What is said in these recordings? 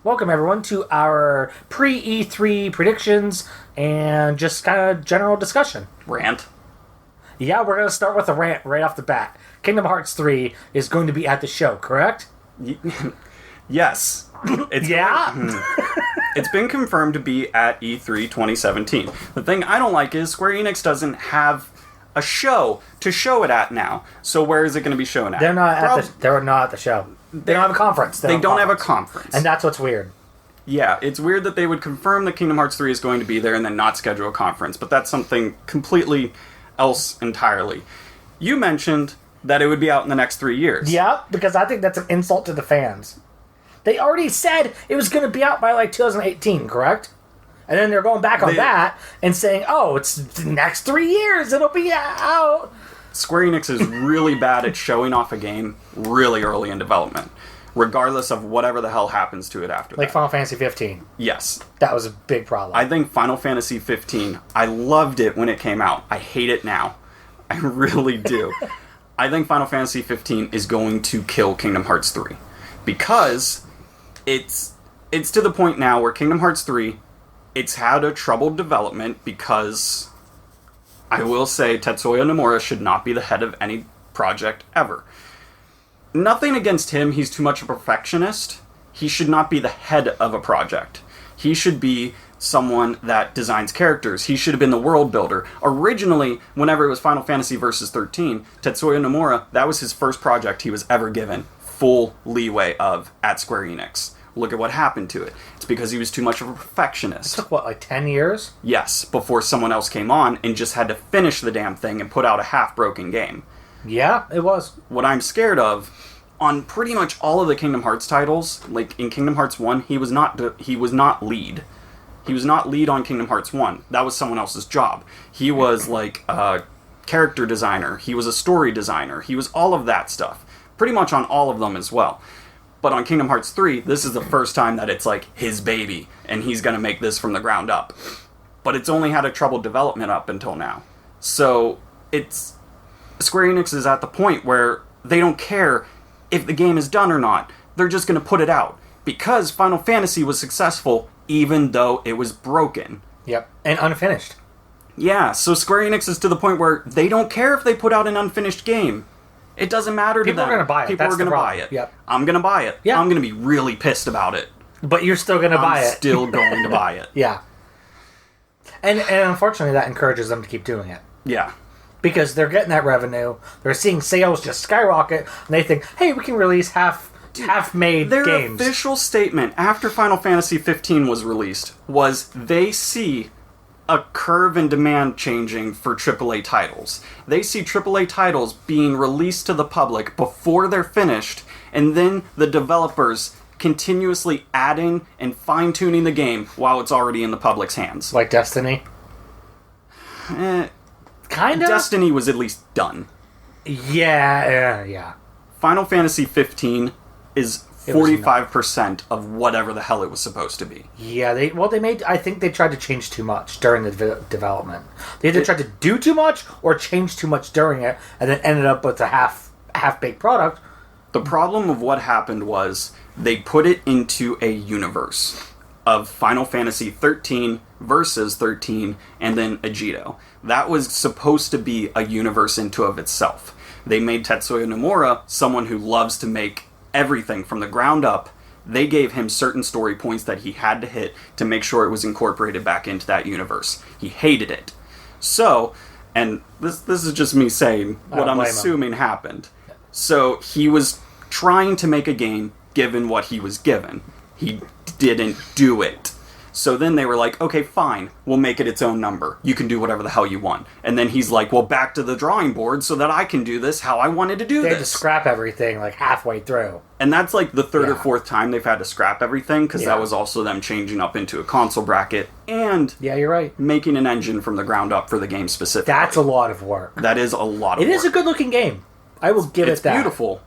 Welcome, everyone, to our pre-E3 predictions and just kind of general discussion. Rant. Yeah, we're going to start with a rant right off the bat. Kingdom Hearts 3 is going to be at the show, correct? Yes. It's been confirmed to be at E3 2017. The thing I don't like is Square Enix doesn't have a show to show it at now. So where is it going to be shown at? They're not at the show. They don't have a conference. They don't have a conference. And that's what's weird. Yeah, it's weird that they would confirm that Kingdom Hearts 3 is going to be there and then not schedule a conference, but that's something completely else entirely. You mentioned that it would be out in the next 3 years. Yeah, because I think that's an insult to the fans. They already said it was going to be out by like 2018, correct? And then they're going back on that and saying, oh, it's the next 3 years, it'll be out. Square Enix is really bad at showing off a game really early in development, regardless of whatever the hell happens to it after that. Like Final Fantasy 15. Yes. That was a big problem. I think Final Fantasy 15, I loved it when it came out. I hate it now. I really do. I think Final Fantasy 15 is going to kill Kingdom Hearts 3. Because it's to the point now where Kingdom Hearts 3, it's had a troubled development because I will say Tetsuya Nomura should not be the head of any project ever. Nothing against him, he's too much a perfectionist. He should not be the head of a project. He should be someone that designs characters. He should have been the world builder. Originally, whenever it was Final Fantasy Versus 13, Tetsuya Nomura, that was his first project he was ever given full leeway of at Square Enix. Look at what happened to it. It's because he was too much of a perfectionist. It took, what, like 10 years? Yes, before someone else came on and just had to finish the damn thing and put out a half-broken game. Yeah, it was. What I'm scared of, on pretty much all of the Kingdom Hearts titles, like in Kingdom Hearts 1, he was not lead. He was not lead on Kingdom Hearts 1. That was someone else's job. He was like a character designer. He was a story designer. He was all of that stuff. Pretty much on all of them as well. But on Kingdom Hearts 3, this is the first time that it's like his baby, and he's going to make this from the ground up. But it's only had a troubled development up until now. So, Square Enix is at the point where they don't care if the game is done or not. They're just going to put it out. Because Final Fantasy was successful, even though it was broken. Yep, and unfinished. Yeah, so Square Enix is to the point where they don't care if they put out an unfinished game. It doesn't matter to them. People are going to buy it. People are going to buy it. Yep. I'm going to buy it. Yep. I'm going to be really pissed about it. But you're still going to buy it. I'm still going to buy it. Yeah. And unfortunately, that encourages them to keep doing it. Yeah. Because they're getting that revenue. They're seeing sales just skyrocket. And they think, hey, we can release half-made Their games. Their official statement after Final Fantasy 15 was released was they see a curve in demand changing for AAA titles. They see AAA titles being released to the public before they're finished, and then the developers continuously adding and fine-tuning the game while it's already in the public's hands. Like Destiny? Kind of? Destiny was at least done. Yeah. Final Fantasy 15 is 45% of whatever the hell it was supposed to be. Yeah, I think they tried to change too much during the development. They either tried to do too much or change too much during it, and then ended up with a half-baked product. The problem of what happened was they put it into a universe of Final Fantasy 13 versus 13 and then Agito. That was supposed to be a universe into of itself. They made Tetsuya Nomura someone who loves to make everything from the ground up. They gave him certain story points that he had to hit to make sure it was incorporated back into that universe. He hated it. So, and this is just me saying what I'm assuming happened. So, he was trying to make a game given what he was given. He didn't do it. So then they were like, okay, fine, we'll make it its own number. You can do whatever the hell you want. And then he's like, well, back to the drawing board so that I can do this how I wanted to do this. They had to scrap everything like halfway through. And that's like the third or fourth time they've had to scrap everything, because that was also them changing up into a console bracket and you're right, making an engine from the ground up for the game specifically. That's a lot of work. That is a lot of work. It is a good-looking game. I will give it that. It's beautiful.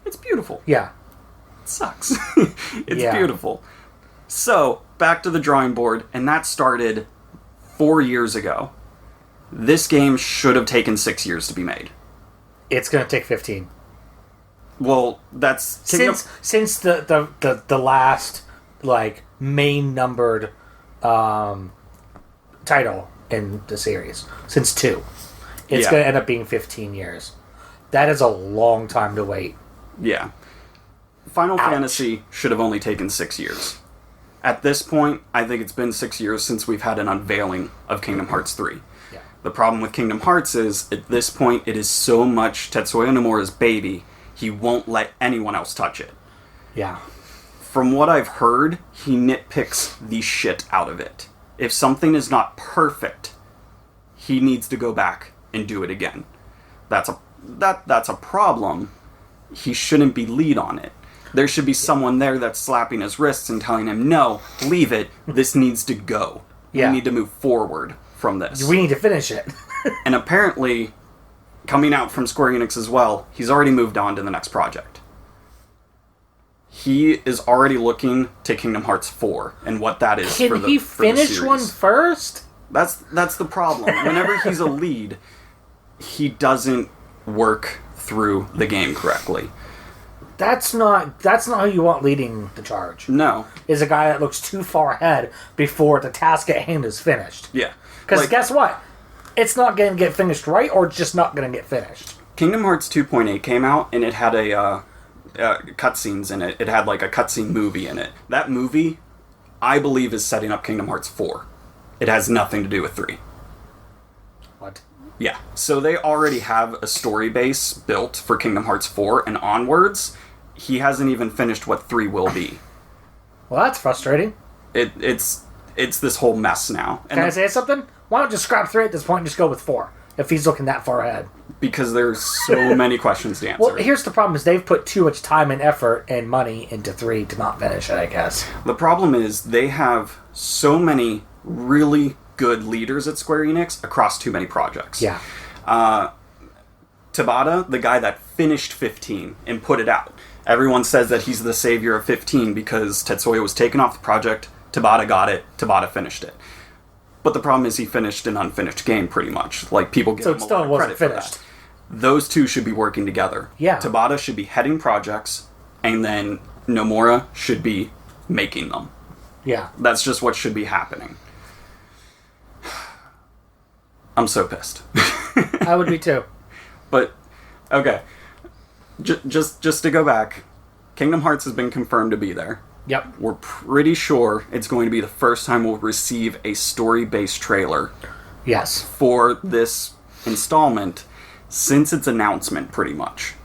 It's beautiful. Yeah. It sucks. It's beautiful. So, back to the drawing board, and that started 4 years ago. This game should have taken 6 years to be made. It's going to take 15. Well, that's... Since the last like main numbered title in the series since 2. It's going to end up being 15 years. That is a long time to wait. Yeah. Final Fantasy should have only taken 6 years. At this point, I think it's been 6 years since we've had an unveiling of Kingdom Hearts 3. Yeah. The problem with Kingdom Hearts is, at this point, it is so much Tetsuya Nomura's baby, he won't let anyone else touch it. Yeah. From what I've heard, he nitpicks the shit out of it. If something is not perfect, he needs to go back and do it again. That's a problem. He shouldn't be lead on it. There should be someone there that's slapping his wrists and telling him, no, leave it, this needs to go. Yeah. We need to move forward from this. We need to finish it. And apparently, coming out from Square Enix as well, he's already moved on to the next project. He is already looking to Kingdom Hearts 4 and what that is Can for the he for the finish series. one first? That's the problem. Whenever he's a lead, he doesn't work through the game correctly. That's not how you want leading the charge. No. Is a guy that looks too far ahead before the task at hand is finished. Yeah. Because guess what? It's not going to get finished right, or it's just not going to get finished. Kingdom Hearts 2.8 came out, and it had a cutscenes in it. It had like a cutscene movie in it. That movie, I believe, is setting up Kingdom Hearts 4. It has nothing to do with 3. What? Yeah. So they already have a story base built for Kingdom Hearts 4 and onwards. He hasn't even finished what 3 will be. Well, that's frustrating. It's this whole mess now. And Can I say something? Why not just scrap 3 at this point and just go with 4? If he's looking that far ahead. Because there's so many questions to answer. Well, here's the problem: is they've put too much time and effort and money into 3 to not finish it. I guess the problem is they have so many really good leaders at Square Enix across too many projects. Yeah. Tabata, the guy that finished 15 and put it out. Everyone says that he's the savior of 15 because Tetsuya was taken off the project, Tabata got it, Tabata finished it. But the problem is he finished an unfinished game pretty much. Like, people give him a lot of credit for that. Those two should be working together. Yeah. Tabata should be heading projects, and then Nomura should be making them. Yeah. That's just what should be happening. I'm so pissed. I would be too. But, okay. Just to go back, Kingdom Hearts has been confirmed to be there. Yep. We're pretty sure it's going to be the first time we'll receive a story-based trailer. Yes. For this installment since its announcement, pretty much.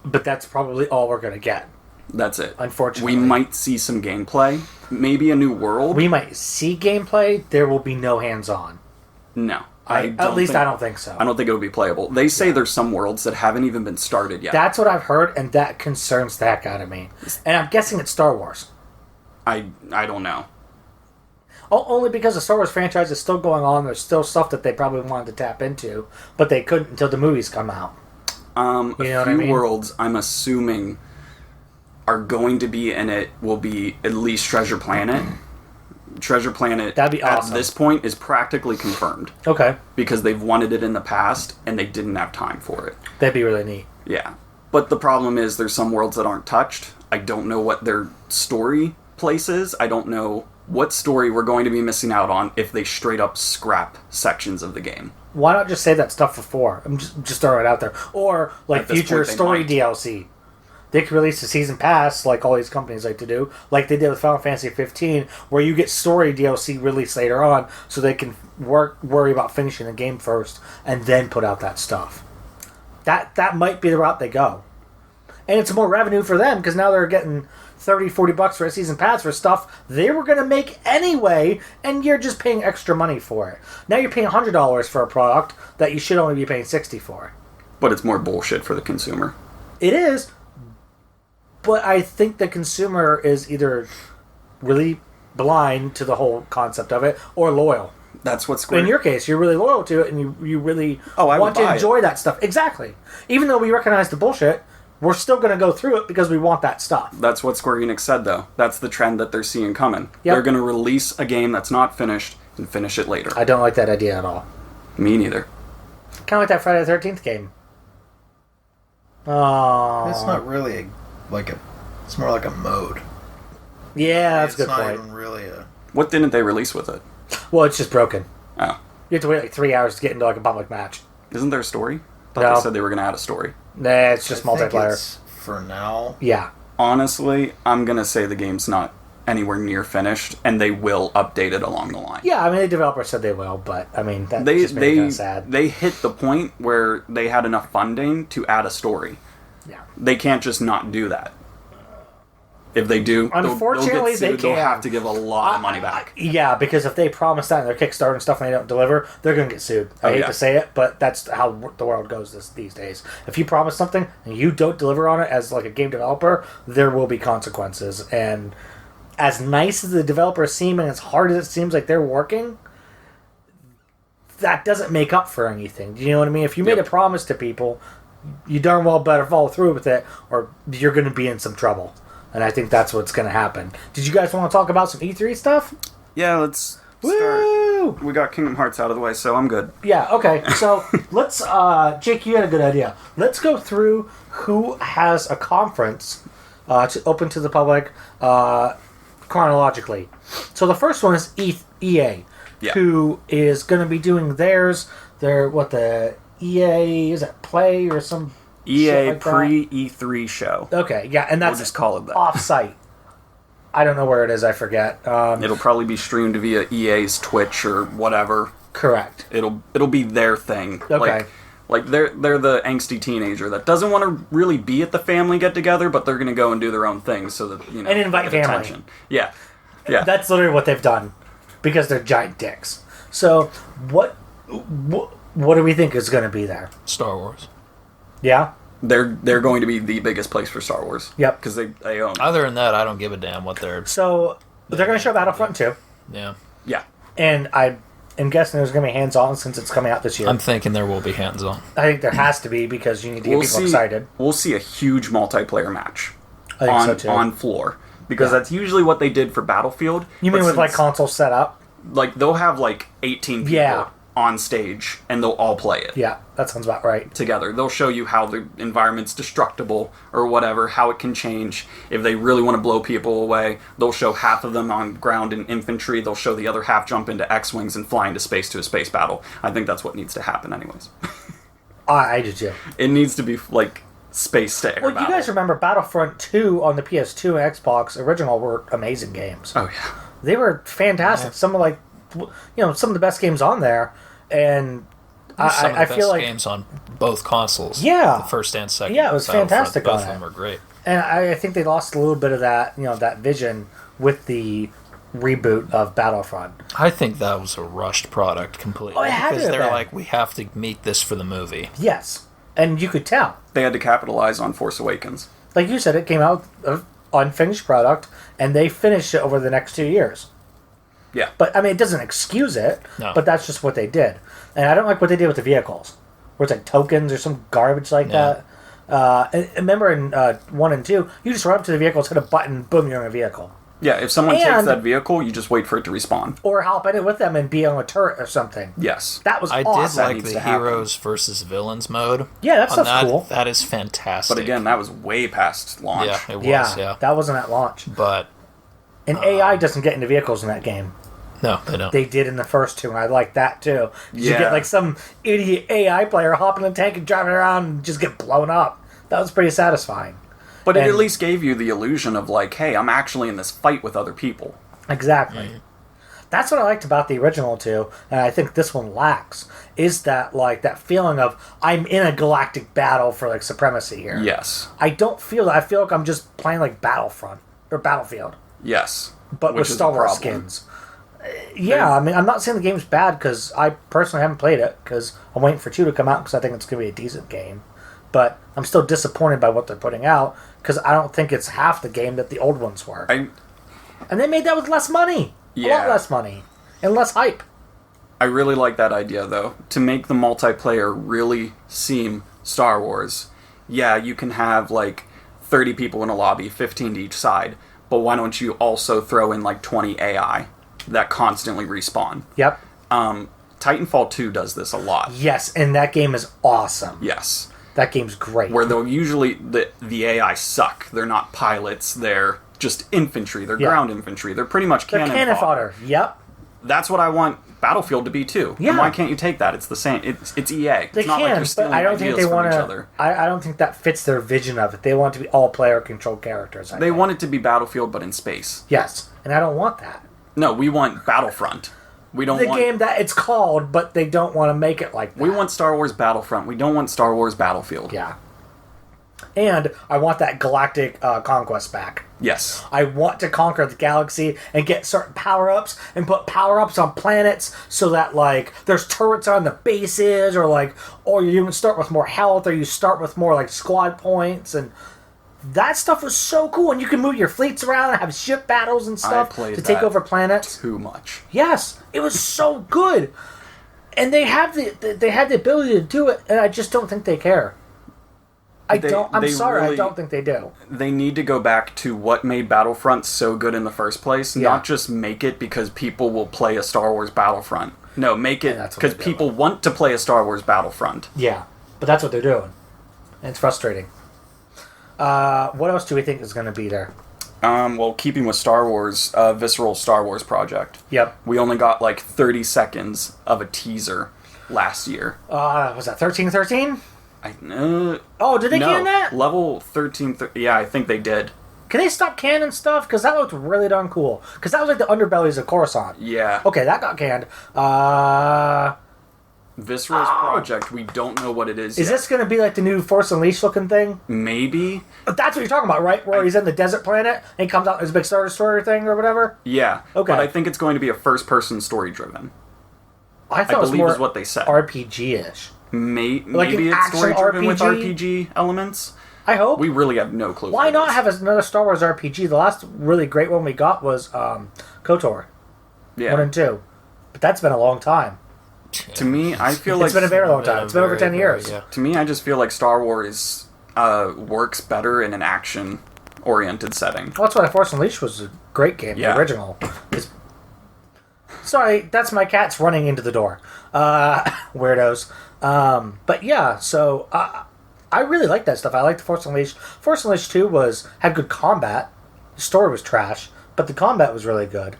But that's probably all we're going to get. That's it. Unfortunately. We might see some gameplay. Maybe a new world. We might see gameplay. There will be no hands-on. No. At least I don't think so. I don't think it'll be playable. They say there's some worlds that haven't even been started yet. That's what I've heard, and that concerns the heck out of me. And I'm guessing it's Star Wars. I don't know. Only because the Star Wars franchise is still going on. There's still stuff that they probably wanted to tap into, but they couldn't until the movies come out. A few worlds, I'm assuming, are going to be in it will be at least Treasure Planet. Treasure Planet, that'd be awesome. At this point, is practically confirmed. Okay. Because they've wanted it in the past, and they didn't have time for it. That'd be really neat. Yeah. But the problem is there's some worlds that aren't touched. I don't know what their story place is. I don't know what story we're going to be missing out on if they straight up scrap sections of the game. Why not just save that stuff for 4? I'm just throwing it out there. Or, like, future story DLC. They could release a season pass, like all these companies like to do, like they did with Final Fantasy 15, where you get story DLC released later on, so they can worry about finishing the game first, and then put out that stuff. That might be the route they go. And it's more revenue for them, because now they're getting $30-$40 for a season pass for stuff they were going to make anyway, and you're just paying extra money for it. Now you're paying $100 for a product that you should only be paying $60 for. But it's more bullshit for the consumer. It is. But I think the consumer is either really blind to the whole concept of it or loyal. That's what Square... In your case, you're really loyal to it and you really I want to enjoy that stuff. Exactly. Even though we recognize the bullshit, we're still going to go through it because we want that stuff. That's what Square Enix said, though. That's the trend that they're seeing coming. Yep. They're going to release a game that's not finished and finish it later. I don't like that idea at all. Me neither. Kind of like that Friday the 13th game. Oh. It's not really it's more like a mode. Yeah, that's a good It's not point. even really a... What didn't they release with it? Well, it's just broken. Oh. You have to wait like 3 hours to get into like a public match. Isn't there a story? I thought No. they said they were going to add a story. Nah, it's just I think multiplayer. it's for now. Yeah. Honestly, I'm going to say the game's not anywhere near finished, and they will update it along the line. Yeah, I mean, the developer said they will, but, I mean, that They just made me kind of sad. they hit the point where they had enough funding to add a story. Yeah. They can't just not do that. If they do, Unfortunately, they'll they They'll can. have to give a lot of money back. Yeah, because if they promise that in their Kickstarter and stuff and they don't deliver, they're going to get sued. I hate yeah. to say it, but that's how the world goes these days. If you promise something and you don't deliver on it as like a game developer, there will be consequences. And as nice as the developers seem and as hard as it seems like they're working, that doesn't make up for anything. Do you know what I mean? If you made a promise to people, you darn well better follow through with it or you're going to be in some trouble. And I think that's what's going to happen. Did you guys want to talk about some E3 stuff? Yeah, let's Woo! start. We got Kingdom Hearts out of the way, so I'm good. Yeah, okay. So let's, Jake, you had a good idea. Let's go through who has a conference open to the public chronologically. So the first one is EA, who is going to be doing the EA, is it Play or some EA like pre-E3 show. Okay, yeah, and that's We'll just call it that. off-site. I don't know where it is, I forget. It'll probably be streamed via EA's Twitch or whatever. Correct. It'll be their thing. Okay. Like they're the angsty teenager that doesn't want to really be at the family get together, but they're gonna go and do their own thing so that And invite they get family. attention. Yeah. Yeah. That's literally what they've done because they're giant dicks. So what do we think is going to be there? Star Wars. Yeah? They're going to be the biggest place for Star Wars. Yep. Because they own it. Other than that, I don't give a damn what they're... So they're going to show Battlefront 2. Yeah. Yeah. And I am guessing there's going to be hands-on since it's coming out this year. I'm thinking there will be hands-on. I think there has to be because you need to get people excited. We'll see a huge multiplayer match I think so too. on floor. Because that's usually what they did for Battlefield. You mean with like console setup? Like they'll have like 18 people on stage and they'll all play it. Yeah, that sounds about right. Together. They'll show you how the environment's destructible or whatever, how it can change. If they really want to blow people away, they'll show half of them on ground in infantry. They'll show the other half jump into X-Wings and fly into space to a space battle. I think that's what needs to happen anyways. I do too. It needs to be like space to air Well, battle. you guys remember Battlefront 2 on the PS2 and Xbox original were amazing games. Oh, yeah. They were fantastic. Yeah. Some of some of the best games on there. And Some of the I best feel like games on both consoles. Yeah. The first and second. Yeah, it was Battlefront, fantastic Both on of it. them were great. And I think they lost a little bit of that, that vision with the reboot of Battlefront. I think that was a rushed product completely. Oh, it had to because have they're been. like, we have to make this for the movie. Yes. And you could tell. They had to capitalize on Force Awakens. Like you said, it came out unfinished product, and they finished it over the next 2 years. Yeah. But, I mean, it doesn't excuse it, No. but that's just what they did. And I don't like what they did with the vehicles, where it's like tokens or some garbage like that. And remember in 1 and 2, you just run up to the vehicles, hit a button, boom, you're in a vehicle. Yeah, if someone takes And- that vehicle, you just wait for it to respawn. Or hop in it with them and be on a turret or something. Yes. That was I awesome. did like needs the to happen. heroes versus villains mode. Yeah, that on stuff's that. cool. That is fantastic. But again, that was way past launch. yeah, it was. Yeah, Yeah, that wasn't at launch. but And AI doesn't get into vehicles in that game. no, they don't. They did in the first two, and I like that too. You Yeah. get like some idiot AI player hopping in a tank and driving around and just get blown up. That was pretty satisfying. But it And- at least gave you the illusion of like, hey, I'm actually in this fight with other people. Exactly. That's what I liked about the original two, and I think this one lacks, is that like that feeling of I'm in a galactic battle for like supremacy here. Yes. I don't feel that. I feel like I'm just playing like Battlefront or Battlefield, Yes. but Which with is Star a Wars problem. skins. Yeah, I mean, I'm not saying the game's bad because I personally haven't played it because I'm waiting for 2 to come out because I think it's going to be a decent game. But I'm still disappointed by what they're putting out because I don't think it's half the game that the old ones were. And they made that with less money. A lot Yeah. less money. And less hype. I really like that idea, though. To make the multiplayer really seem Star Wars. Yeah, you can have, like, 30 people in a lobby, 15 to each side. But why don't you also throw in, like, 20 AI that constantly respawn? Yep. Titanfall 2 does this a lot. Yes, and that game is awesome. Yes. That game's great. Where they'll usually... The AI suck. They're not pilots. They're just infantry. They're Yeah. ground infantry. They're pretty much They're cannon fodder. Yep. That's what I want Battlefield to be too. Yeah. And why can't you take that? It's the same. It's EA. They it's not like can, you're stealing but I don't think ideas they from want each to. other. I don't think that fits their vision of it. They want it to be all player controlled characters. I They think. want it to be Battlefield, but in space. Yes, and I don't want that. No, we want Battlefront. We don't The want game that it's called, but they don't want to make it like that. We want Star Wars Battlefront. We don't want Star Wars Battlefield. Yeah. And I want that galactic conquest back. Yes. I want to conquer the galaxy and get certain power-ups and put power-ups on planets so that, like, there's turrets on the bases or you even start with more health or you start with more, like, squad points and that stuff was so cool. And you can move your fleets around and have ship battles and stuff played to take that over planets. Too much. Yes, it was so good. And they have the ability to do it and I just don't think they care. I'm sorry, I don't think they do. They need to go back to what made Battlefront so good in the first place. Yeah. Not just make it because people will play a Star Wars Battlefront. No, make it that's what because they're people want to play a Star Wars Battlefront. Yeah, but that's what they're doing. And it's frustrating. What else do we think is going to be there? Well, keeping with Star Wars, Visceral Star Wars Project. Yep. We only got like 30 seconds of a teaser last year. Was that 1313? Oh, did they can that? Level 13. Yeah, I think they did. Can they stop canning stuff? Because that looked really darn cool. Because that was like the underbellies of Coruscant. Yeah. Okay, that got canned. Visceral's Project, we don't know what it is Is yet. this going to be like the new Force Unleashed looking thing? Maybe. That's what you're talking about, right? Where he's in the desert planet and he comes out as a big Star Destroyer thing or whatever? Yeah. Okay. But I think it's going to be a first-person story-driven. I thought I it was believe more is what they said. RPG-ish. Maybe Like an it's action story-driven with RPG? RPG elements. I hope. We really have no clue. Why what it not is. have another Star Wars RPG? The last really great one we got was KOTOR 1 and 2. But that's been a long time. To me, I feel like It's been a very long time. It's been over 10 years. Yeah. To me, I just feel like Star Wars works better in an action-oriented setting. Well, that's why Force Unleashed was a great game, Yeah. the original. Sorry, that's my cats running into the door. Weirdos. But yeah, so I really like that stuff. I like the Force Unleashed. Force Unleashed 2 had good combat. The story was trash, but the combat was really good.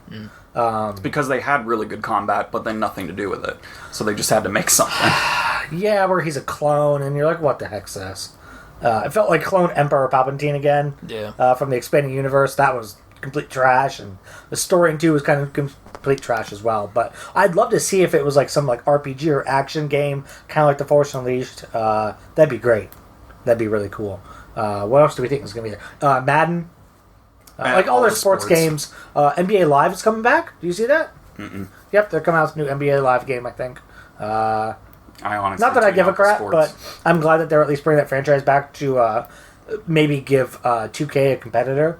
It's because they had really good combat, but then nothing to do with it. So they just had to make something. Yeah, where he's a clone, and you're like, what the heck's this? It felt like Clone Emperor Palpatine again. Yeah. From the expanding universe. That was complete trash, and the story in 2 was kind of complete trash as well. But I'd love to see if it was like some like RPG or action game, kind of like the Force Unleashed. That'd be great. That'd be really cool. What else do we think is going to be there? Madden. Like all their sports games. NBA Live is coming back. Do you see that? Mm-mm. Yep, they're coming out with a new NBA Live game, I think. I honestly Not that I tune give a out the crap, sports. but I'm glad that they're at least bringing that franchise back to maybe give 2K a competitor.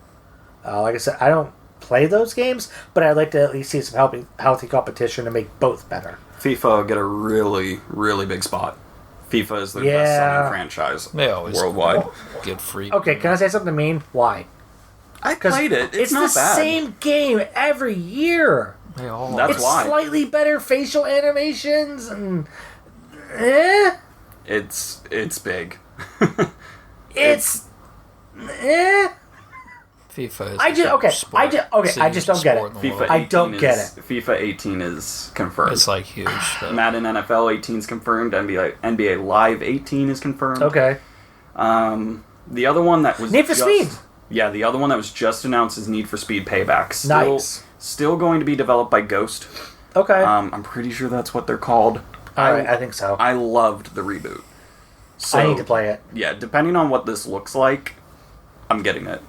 Like I said, I don't play those games, but I'd like to at least see some healthy competition to make both better. FIFA get a really, really big spot. FIFA is their Yeah. best-selling franchise They always worldwide. get free. Okay, can I say something mean? Why? I 'Cause played it. It's not the bad. same game every year. They all That's It's why. slightly better facial animations and It's big. it's FIFA is I just the okay. sport. I just okay. I just don't get it. Sport in the FIFA world. I 18 don't get is, FIFA 18 is confirmed. It's like huge. Madden NFL 18 is confirmed. NBA Live 18 is confirmed. Okay. The other one that was Need for just, Speed. Yeah, the other one that was just announced is Need for Speed Payback. Nice. Still going to be developed by Ghost. Okay. I'm pretty sure that's what they're called. All right. I think so. I loved the reboot. So, I need to play it. Yeah, depending on what this looks like, I'm getting it.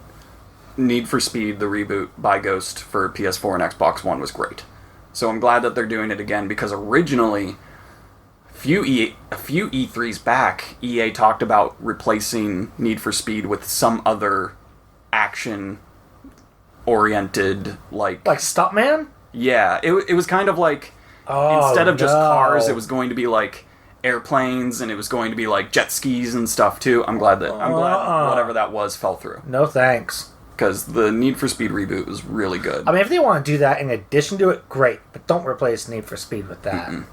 Need for Speed, the reboot by Ghost for PS4 and Xbox One was great. So I'm glad that they're doing it again because originally, a few E3s back, EA talked about replacing Need for Speed with some other action-oriented, like Stuntman. yeah, it was kind of like Oh, instead of just no. cars, it was going to be like airplanes, and it was going to be like jet skis and stuff too. I'm glad whatever that was fell through No thanks. because the Need for Speed reboot was really good, I mean, if they want to do that in addition to it, great. But don't replace Need for Speed with that. and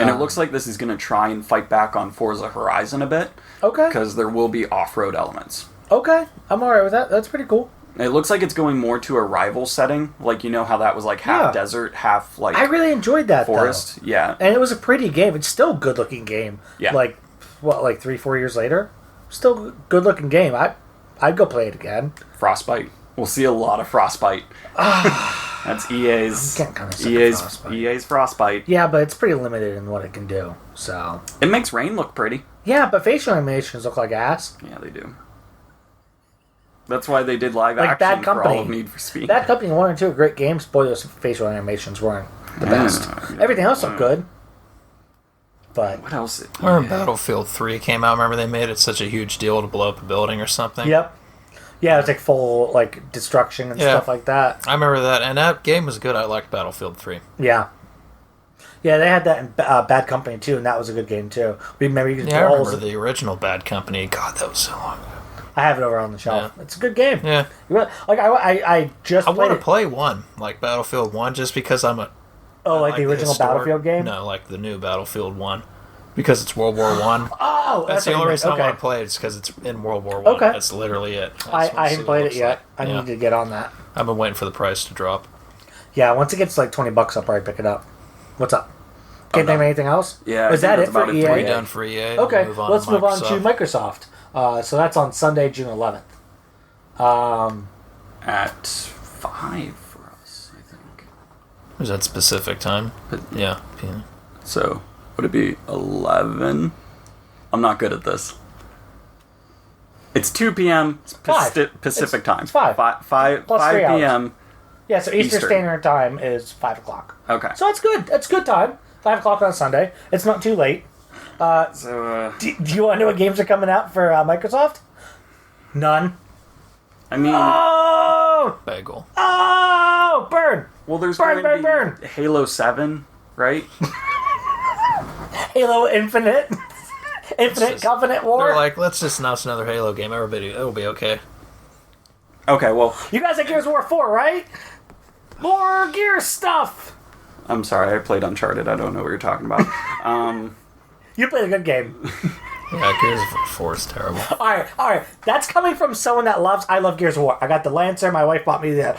it looks like this is going to try and fight back on Forza Horizon a bit Okay. because there will be off-road elements. Okay. I'm alright with that. That's pretty cool. It looks like it's going more to a rival setting. Like, you know how that was like half desert, half like I really enjoyed that forest. though. Yeah. And it was a pretty game. It's still a good looking game. Yeah. Like, what, like 3-4 years later? Still a good looking game. I'd go play it again. Frostbite. We'll see a lot of Frostbite. That's EA's. I'm getting kind of sick of Frostbite. EA's Frostbite. Yeah, but it's pretty limited in what it can do. So. It makes rain look pretty. Yeah, but facial animations look like ass. Yeah, they do. That's why they did live Like action Bad for Company. all of Need for Speed. Bad Company 1 and 2 are great games. Boy, those facial animations weren't the best. Everything else looked good. But. What else? Or when Battlefield 3 came out, remember they made it such a huge deal to blow up a building or something? Yep. Yeah, it's like full like destruction and stuff like that. I remember that, and that game was good. I liked Battlefield 3. Yeah. Yeah, they had that in Bad Company too, and that was a good game too. Remember you could Yeah, I throw remember holes. the original Bad Company. God, that was so long ago. I have it over on the shelf. Yeah. It's a good game. Yeah. Like I just I played want to it. play one, like Battlefield 1, just because I'm a... Oh, I like the original Battlefield game? No, like the new Battlefield 1. Because it's World War 1. Oh, That's the what you only meant. reason I Okay. want to play it, is because it's in World War 1. Okay. That's literally it. I haven't played it yet. I need to get on that. I've been waiting for the price to drop. Yeah, once it gets like $20, I'll probably pick it up. What's up? Can't think of anything else? Yeah, Was I that think it that's for about it EA? for Are we EA. done for EA? Okay, let's move on to Microsoft. Microsoft. So that's on Sunday, June 11th. At 5 for us, I think. Is that specific time? Yeah. So, would it be 11? I'm not good at this. It's 2 p.m. Pacific time. It's 5. 5 Plus 3 hours. p.m. Yeah, so Eastern Eastern. Standard Time is 5 o'clock. Okay. So that's good. That's good time. 5 o'clock on Sunday. It's not too late. So, Do you want to know what games are coming out for Microsoft? None. I mean, Oh! Bagel. Oh! Burn! well, there's burn, going to burn, be Halo 7, right? Halo Infinite. Infinite just- Covenant War. They're like, let's just announce another Halo game. Everybody, it'll be okay. Okay, well, You guys like Gears of War 4, right? More Gears stuff! I'm sorry, I played Uncharted. I don't know what you're talking about. You played a good game. Yeah, Gears of 4 is terrible. Alright. That's coming from someone that loves... I love Gears of War. I got the Lancer. My wife bought me the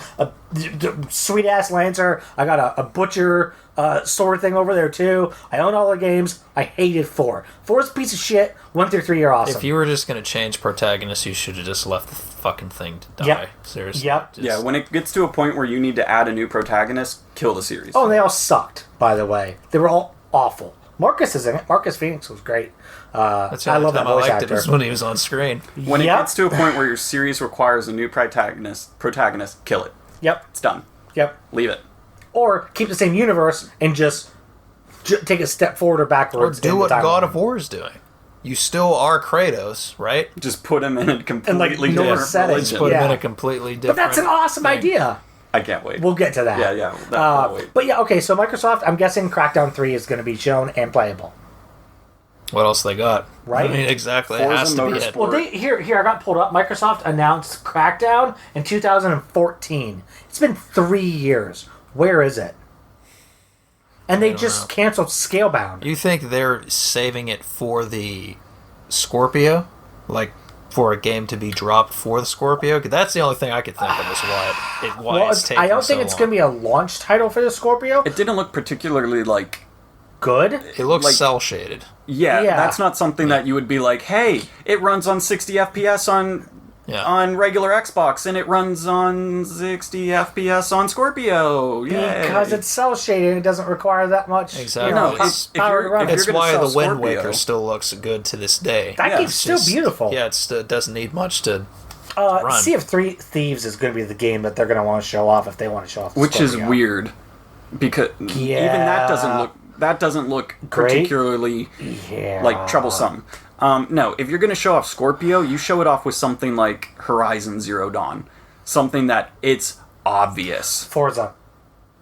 sweet-ass Lancer. I got a Butcher sword thing over there, too. I own all the games. I hated 4. 4's a piece of shit. 1 through 3 are awesome. If you were just going to change protagonists, you should have just left the fucking thing to die. Yep. Seriously. Yep. Just- yeah, when it gets to a point where you need to add a new protagonist, kill the series. Oh, and they all sucked, by the way. They were all awful. Marcus is in it. Marcus Phoenix was great. That's the I only love that time I voice liked actor. it was when he was on screen. When it Yep. gets to a point where your series requires a new protagonist, kill it. Yep. It's done. Yep. Leave it. Or keep the same universe and just take a step forward or Or backwards. do in what the timeline. God of War is doing. You still are Kratos, right? Just put him in a completely Norse different setting. religion. Put him Yeah. in a completely But different... that's an awesome thing. idea. I can't wait. We'll get to that. yeah. I'll wait. But yeah, okay, so Microsoft, I'm guessing Crackdown 3 is going to be shown and playable. What else they got? Right? I mean, exactly. It Forza has to be it. Motorsport. Well, here, I got pulled up. Microsoft announced Crackdown in 2014. It's been 3 years. Where is it? And they don't just know. canceled Scalebound. You think they're saving it for the Scorpio? Like, for a game to be dropped for the Scorpio? 'Cause that's the only thing I could think of is why it's taking I don't think so it's long. going to be a launch title for the Scorpio. It didn't look particularly like... Good. It looks like- cel-shaded. Yeah, Yeah. that's not something that you would be like, hey, it runs on 60 FPS on regular Xbox, and it runs on 60 FPS on Scorpio. Yay. Because it's cell shaded, it doesn't require that much. Exactly. No, It's- power to run if it. It's gonna why sell the Wind Scorpio- Waker still looks good to this day. That Yeah, game's it's still Just- beautiful. Yeah, it doesn't need much to run. Sea of Thieves is going to be the game that they're going to want to show off if they want to show off. The Which is Scorpio. weird, because even that doesn't look Great. particularly Yeah. like troublesome. No, if you're going to show off Scorpio, you show it off with something like Horizon Zero Dawn, something that it's obvious. Forza.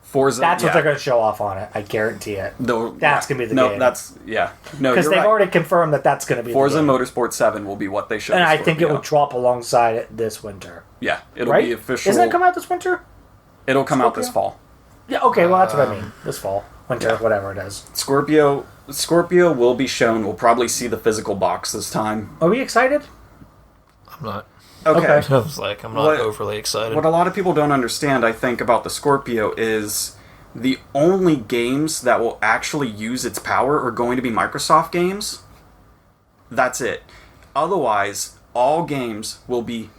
Forza. That's what yeah. they're going to show off on it. I guarantee it. That's gonna be the no, game. that's yeah. No, Because you're they've right. already confirmed that that's going to be Forza the game. Motorsport 7 will be what they show. And the I think it Scorpio. will drop alongside it this winter. Yeah, it'll Right? be official. Isn't it come out this winter? It'll come out this Scorpio? fall. Yeah, okay, well, that's what I mean. This fall. Winter, yeah. whatever it is. Scorpio will be shown. We'll probably see the physical box this time. Are we excited? I'm not. Okay. I was like, I'm not What- overly excited. What a lot of people don't understand, I think, about the Scorpio is the only games that will actually use its power are going to be Microsoft games. That's it. Otherwise, all games will be,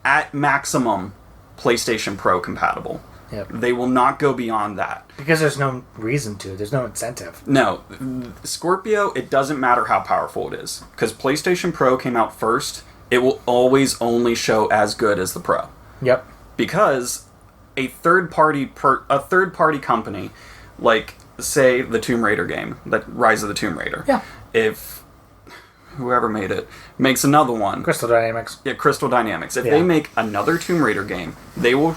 at maximum, PlayStation Pro compatible. Yep. They will not go beyond that. Because there's no reason to. There's no incentive. No, Scorpio, it doesn't matter how powerful it is. Because PlayStation Pro came out first, it will always only show as good as the Pro. Yep. Because a third-party company, like, say, the Tomb Raider game, that Rise of the Tomb Raider. Yeah. If whoever made it makes another one, Crystal Dynamics. yeah, Crystal Dynamics. If Yeah. they make another Tomb Raider game, they will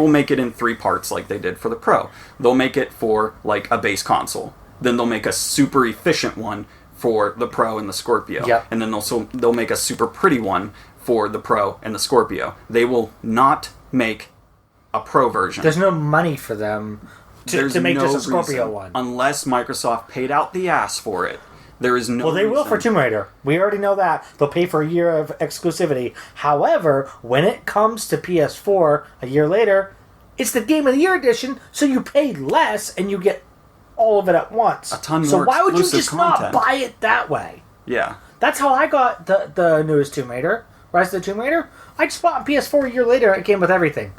make it in 3 parts like they did for the Pro. They'll make it for like a base console. Then they'll make a super efficient one for the Pro and the Scorpio. Yep. And then they'll make a super pretty one for the Pro and the Scorpio. They will not make a Pro version. There's no money for them to make just a Scorpio reason, one. unless Microsoft paid out the ass for it. There is no Well, they will for reason. Tomb Raider. We already know that. They'll pay for a year of exclusivity. However, when it comes to PS4 a year later, it's the Game of the Year edition, so you pay less and you get all of it at once. A ton so more why would you exclusive just content. not buy it that way? Yeah. That's how I got the newest Tomb Raider, Rise of the Tomb Raider. I just bought on PS4 a year later. It came with everything.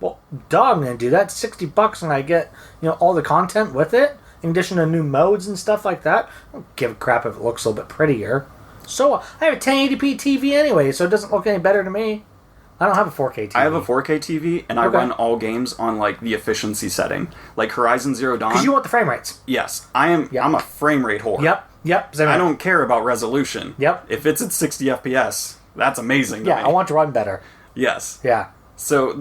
Well, duh, I'm gonna do that. $60 and I get all the content with it, in addition to new modes and stuff like that. I don't give a crap if it looks a little bit prettier. So I have a 1080p TV anyway, so it doesn't look any better to me. I don't have a 4K TV. I have a 4K TV, and I Okay. run all games on like the efficiency setting, like Horizon Zero Dawn. Because you want the frame rates. Yes, I'm a frame rate whore. Yep. I don't care about resolution. Yep. If it's at 60 FPS, that's amazing. To Yeah, me. I want to run better. Yes. Yeah. So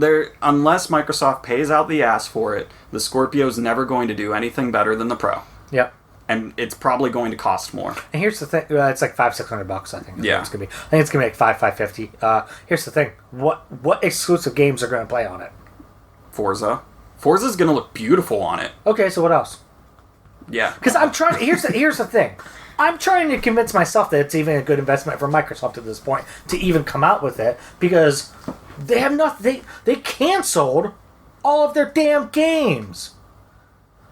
unless Microsoft pays out the ass for it, the Scorpio's never going to do anything better than the Pro, Yep. and it's probably going to cost more. And here's the thing: it's like $500-600, I think. is Yeah. what it's gonna be. I think it's gonna be like $550. Here's the thing: what exclusive games are gonna play on it? Forza's going to look beautiful on it. Okay, so what else? Yeah. Because I'm trying. Here's the thing: I'm trying to convince myself that it's even a good investment for Microsoft at this point to even come out with it, because they have nothing. They canceled all of their damn games.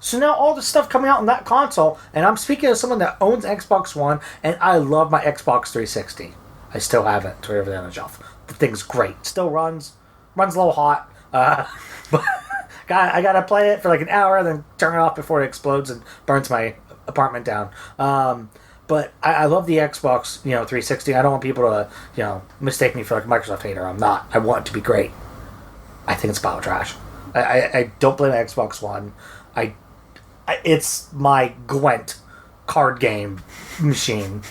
So now all the stuff coming out on that console, and I'm speaking as someone that owns Xbox One, and I love my Xbox 360. I still have it. It's right over there on the shelf. The thing's great. Still runs a little hot. But I gotta play it for like an hour, then turn it off before it explodes and burns my apartment down. But I love the Xbox, 360. I don't want people to, mistake me for like a Microsoft hater. I'm not. I want it to be great. I think it's pile of trash. I don't blame Xbox One. It's my Gwent card game machine.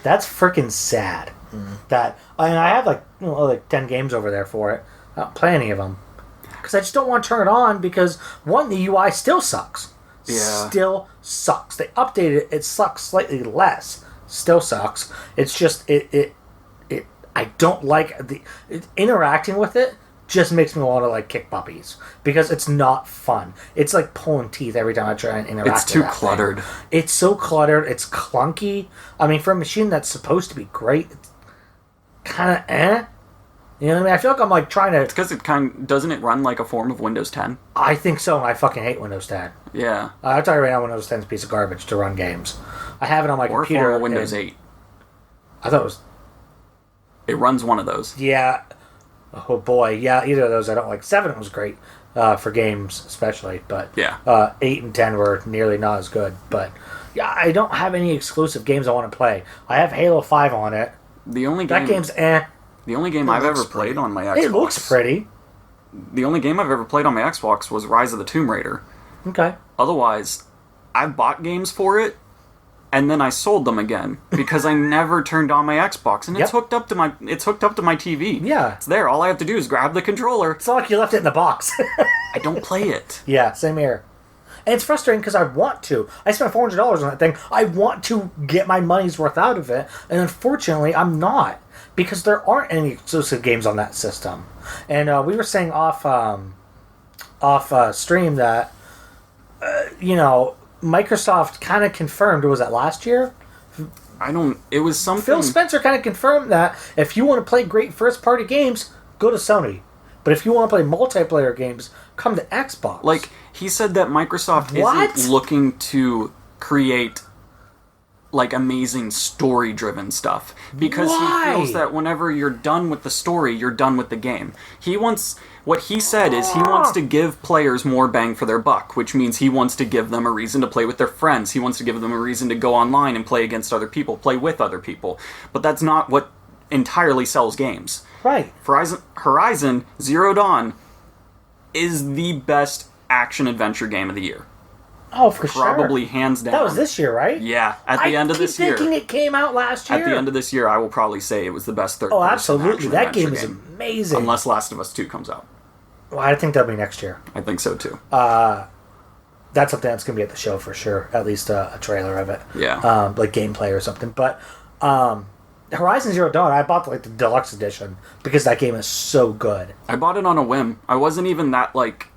That's freaking sad. That and I have like 10 games over there for it. I don't play any of them because I just don't want to turn it on because one, the UI still sucks. Yeah. Still sucks. They updated it. It sucks slightly less. Still sucks. It's just it. I don't like interacting with it. Just makes me want to like kick puppies because it's not fun. It's like pulling teeth every time I try and interact. It's too with that cluttered. thing. It's so cluttered. It's clunky. I mean, for a machine that's supposed to be great, it's kind of eh. You know what I mean? I feel like I'm like trying to. It's because doesn't it run like a form of Windows 10? I think so, and I fucking hate Windows 10. Yeah. I'll tell you right now, Windows 10 is a piece of garbage to run games. I have it on my Or a computer. form of Windows and 8. I thought it was. It runs one of those. Yeah. Oh boy, yeah. Either of those I don't like. 7 was great for games, especially, but Yeah. 8 and 10 were nearly not as good. But yeah, I don't have any exclusive games I want to play. I have Halo 5 on it. The only That game, game's eh. The only game It I've looks ever played pretty. on my Xbox. It looks pretty. The only game I've ever played on my Xbox was Rise of the Tomb Raider. Okay. Otherwise, I bought games for it, and then I sold them again because I never turned on my Xbox, and it's Yep. hooked up to my TV. Yeah. It's there. All I have to do is grab the controller. It's not like you left it in the box. I don't play it. Yeah, same here. And it's frustrating because I want to. I spent $400 on that thing. I want to get my money's worth out of it, and unfortunately, I'm not because there aren't any exclusive games on that system. And we were saying off stream that Microsoft kind of confirmed. Was that last year? It was something. Phil Spencer kind of confirmed that if you want to play great first-party games, go to Sony. But if you want to play multiplayer games, come to Xbox. Like, he said that Microsoft isn't looking to create, like, amazing story-driven stuff. Because he feels that whenever you're done with the story, you're done with the game. What he said is he wants to give players more bang for their buck, which means he wants to give them a reason to play with their friends. He wants to give them a reason to go online and play against other people, play with other people. But that's not what entirely sells games. Right. Horizon Zero Dawn is the best action-adventure game of the year. Oh, for sure. Probably hands down. That was this year, right? Yeah, at the end of this year. I keep thinking it came out last year. At the end of this year, I will probably say it was the best third-person absolutely. That game is game. amazing. Unless Last of Us 2 comes out. Well, I think that'll be next year. I think so, too. That's something that's going to be at the show for sure. At least a trailer of it. Yeah. Like gameplay or something. But Horizon Zero Dawn, I bought the deluxe edition because that game is so good. I bought it on a whim. I wasn't even that, like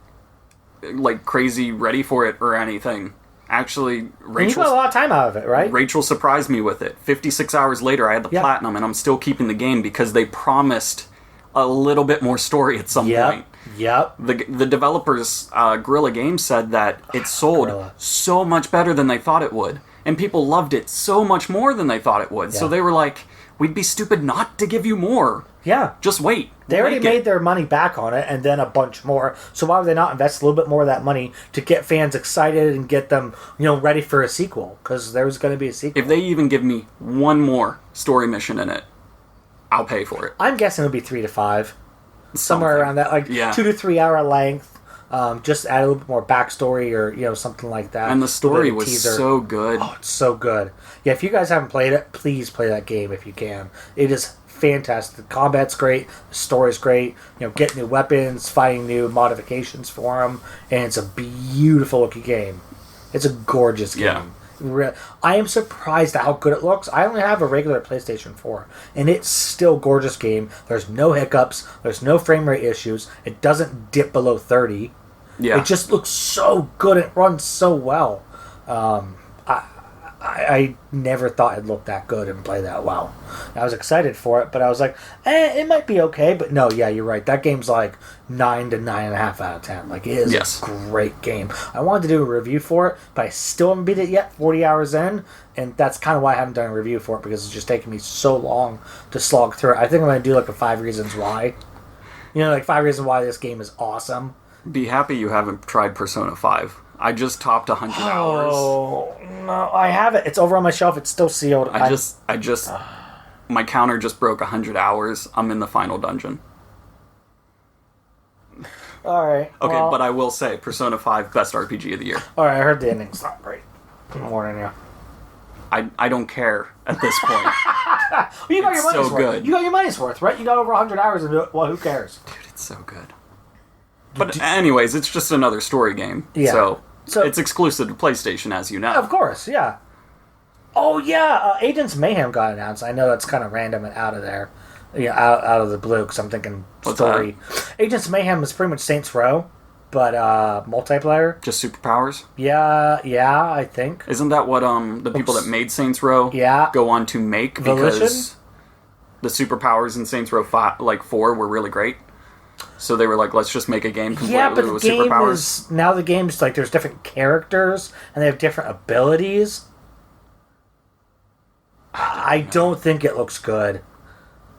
crazy ready for it or anything. Actually, And you got a lot of time out of it, right? Rachel surprised me with it. 56 hours later, I had the platinum, and I'm still keeping the game because they promised a little bit more story at some point. Yep. The developers, Guerrilla Games, said that it sold so much better than they thought it would. And people loved it so much more than they thought it would. Yeah. So they were like, we'd be stupid not to give you more. Yeah. Just wait. They already made their money back on it and then a bunch more. So why would they not invest a little bit more of that money to get fans excited and get them, ready for a sequel? Because there's going to be a sequel. If they even give me one more story mission in it, I'll pay for it. I'm guessing it'll be 3 to 5. Somewhere around that. 2 to 3 hour length. Just add a little bit more backstory or, something like that. And the story was so good. Oh, it's so good. Yeah, if you guys haven't played it, please play that game if you can. It is fantastic. The combat's great. The story's great. Get new weapons, fighting new modifications for them. And it's a beautiful looking game. It's a gorgeous game. Yeah. I am surprised at how good it looks. I only have a regular PlayStation 4, and it's still a gorgeous game. There's no hiccups. There's no frame rate issues. It doesn't dip below 30. Yeah. It just looks so good. It runs so well. I never thought it looked that good and play that well. I was excited for it, but I was like, it might be okay. But no, yeah, you're right. That game's like 9 to 9.5 out of 10. Like, it is a great game. I wanted to do a review for it, but I still haven't beat it yet, 40 hours in. And that's kind of why I haven't done a review for it, because it's just taking me so long to slog through it. I think I'm going to do like a 5 reasons why. 5 reasons why this game is awesome. Be happy you haven't tried Persona 5. I just topped 100 hours. Oh, no, I have it. It's over on my shelf. It's still sealed. My counter just broke 100 hours. I'm in the final dungeon. All right. Okay, but I will say, Persona 5, best RPG of the year. All right, I heard the ending's not great. I'm warning you. I don't care at this point. Well, you got your money's worth. Good. You got your money's worth, right? You got over 100 hours into it. Well, who cares? Dude, it's so good. But anyways, it's just another story game. Yeah. So it's exclusive to PlayStation, as you know. Of course, yeah. Oh, yeah, Agents Mayhem got announced. I know that's kind of random and out of there. Out of the blue, because I'm thinking story. That? Agents Mayhem is pretty much Saints Row, but multiplayer. Just superpowers? Yeah, I think. Isn't that what the people that made Saints Row go on to make? Volition? Because the superpowers in Saints Row 4 were really great. So they were like, let's just make a game completely with superpowers. Now the game's like, there's different characters, and they have different abilities. I don't think it looks good.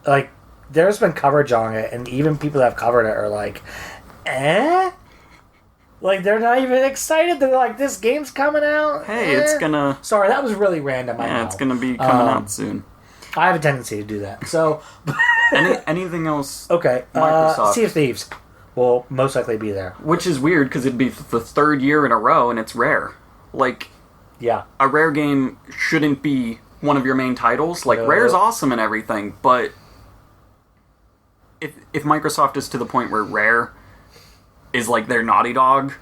Like, there's been coverage on it, and even people that have covered it are like, eh? Like, they're not even excited. They're like, this game's coming out? Hey, it's gonna... Sorry, that was really random, I know. It's gonna be coming out soon. I have a tendency to do that, so... Anything else? Okay, Microsoft. Sea of Thieves will most likely be there. Which is weird, because it'd be the third year in a row, and it's Rare. Like, a Rare game shouldn't be one of your main titles. Like, Rare's awesome and everything, but if Microsoft is to the point where Rare is like their Naughty Dog,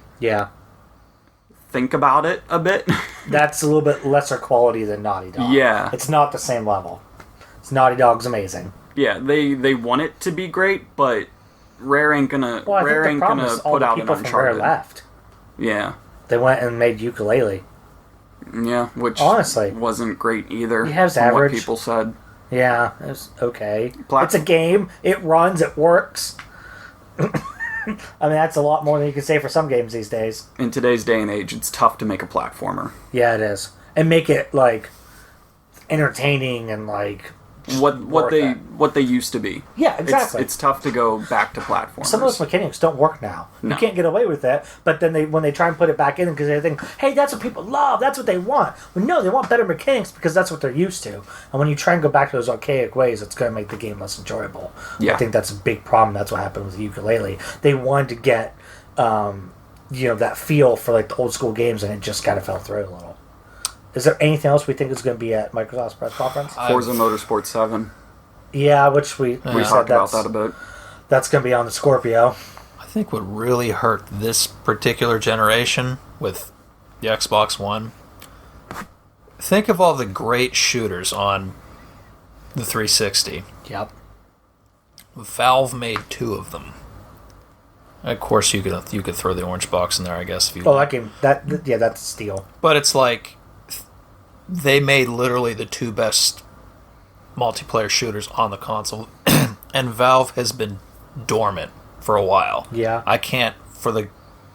think about it a bit. That's a little bit lesser quality than Naughty Dog. Yeah. It's not the same level. Naughty Dog's amazing. Yeah, they want it to be great, but Rare ain't gonna put out an Uncharted. Rare left. Yeah. They went and made Yooka-Laylee. Yeah, which honestly wasn't great either. Yeah, it was from average. what people said. Yeah, it's okay. Plat- It's a game. It runs. It works. I mean, that's a lot more than you can say for some games these days. In today's day and age, it's tough to make a platformer. Yeah, it is. And make it, like, entertaining and, like... What they used to be. Yeah, exactly. It's tough to go back to platformers. Some of those mechanics don't work now. No. You can't get away with that. But then when they try and put it back in because they think, hey, that's what people love. That's what they want. Well, no, they want better mechanics because that's what they're used to. And when you try and go back to those archaic ways, it's going to make the game less enjoyable. Yeah. I think that's a big problem. That's what happened with the ukulele. They wanted to get, that feel for like the old school games, and it just kind of fell through a little. Is there anything else we think is going to be at Microsoft's press conference? Forza Motorsport 7. Yeah, which we We talked about that a bit. That's going to be on the Scorpio. I think what really hurt this particular generation with the Xbox One, think of all the great shooters on the 360. Yep. Valve made 2 of them. Of course, you could throw the orange box in there, I guess. If you Oh, that game. That's a steal. But it's like they made literally the 2 best multiplayer shooters on the console, and Valve has been dormant for a while. Yeah. I can't, for the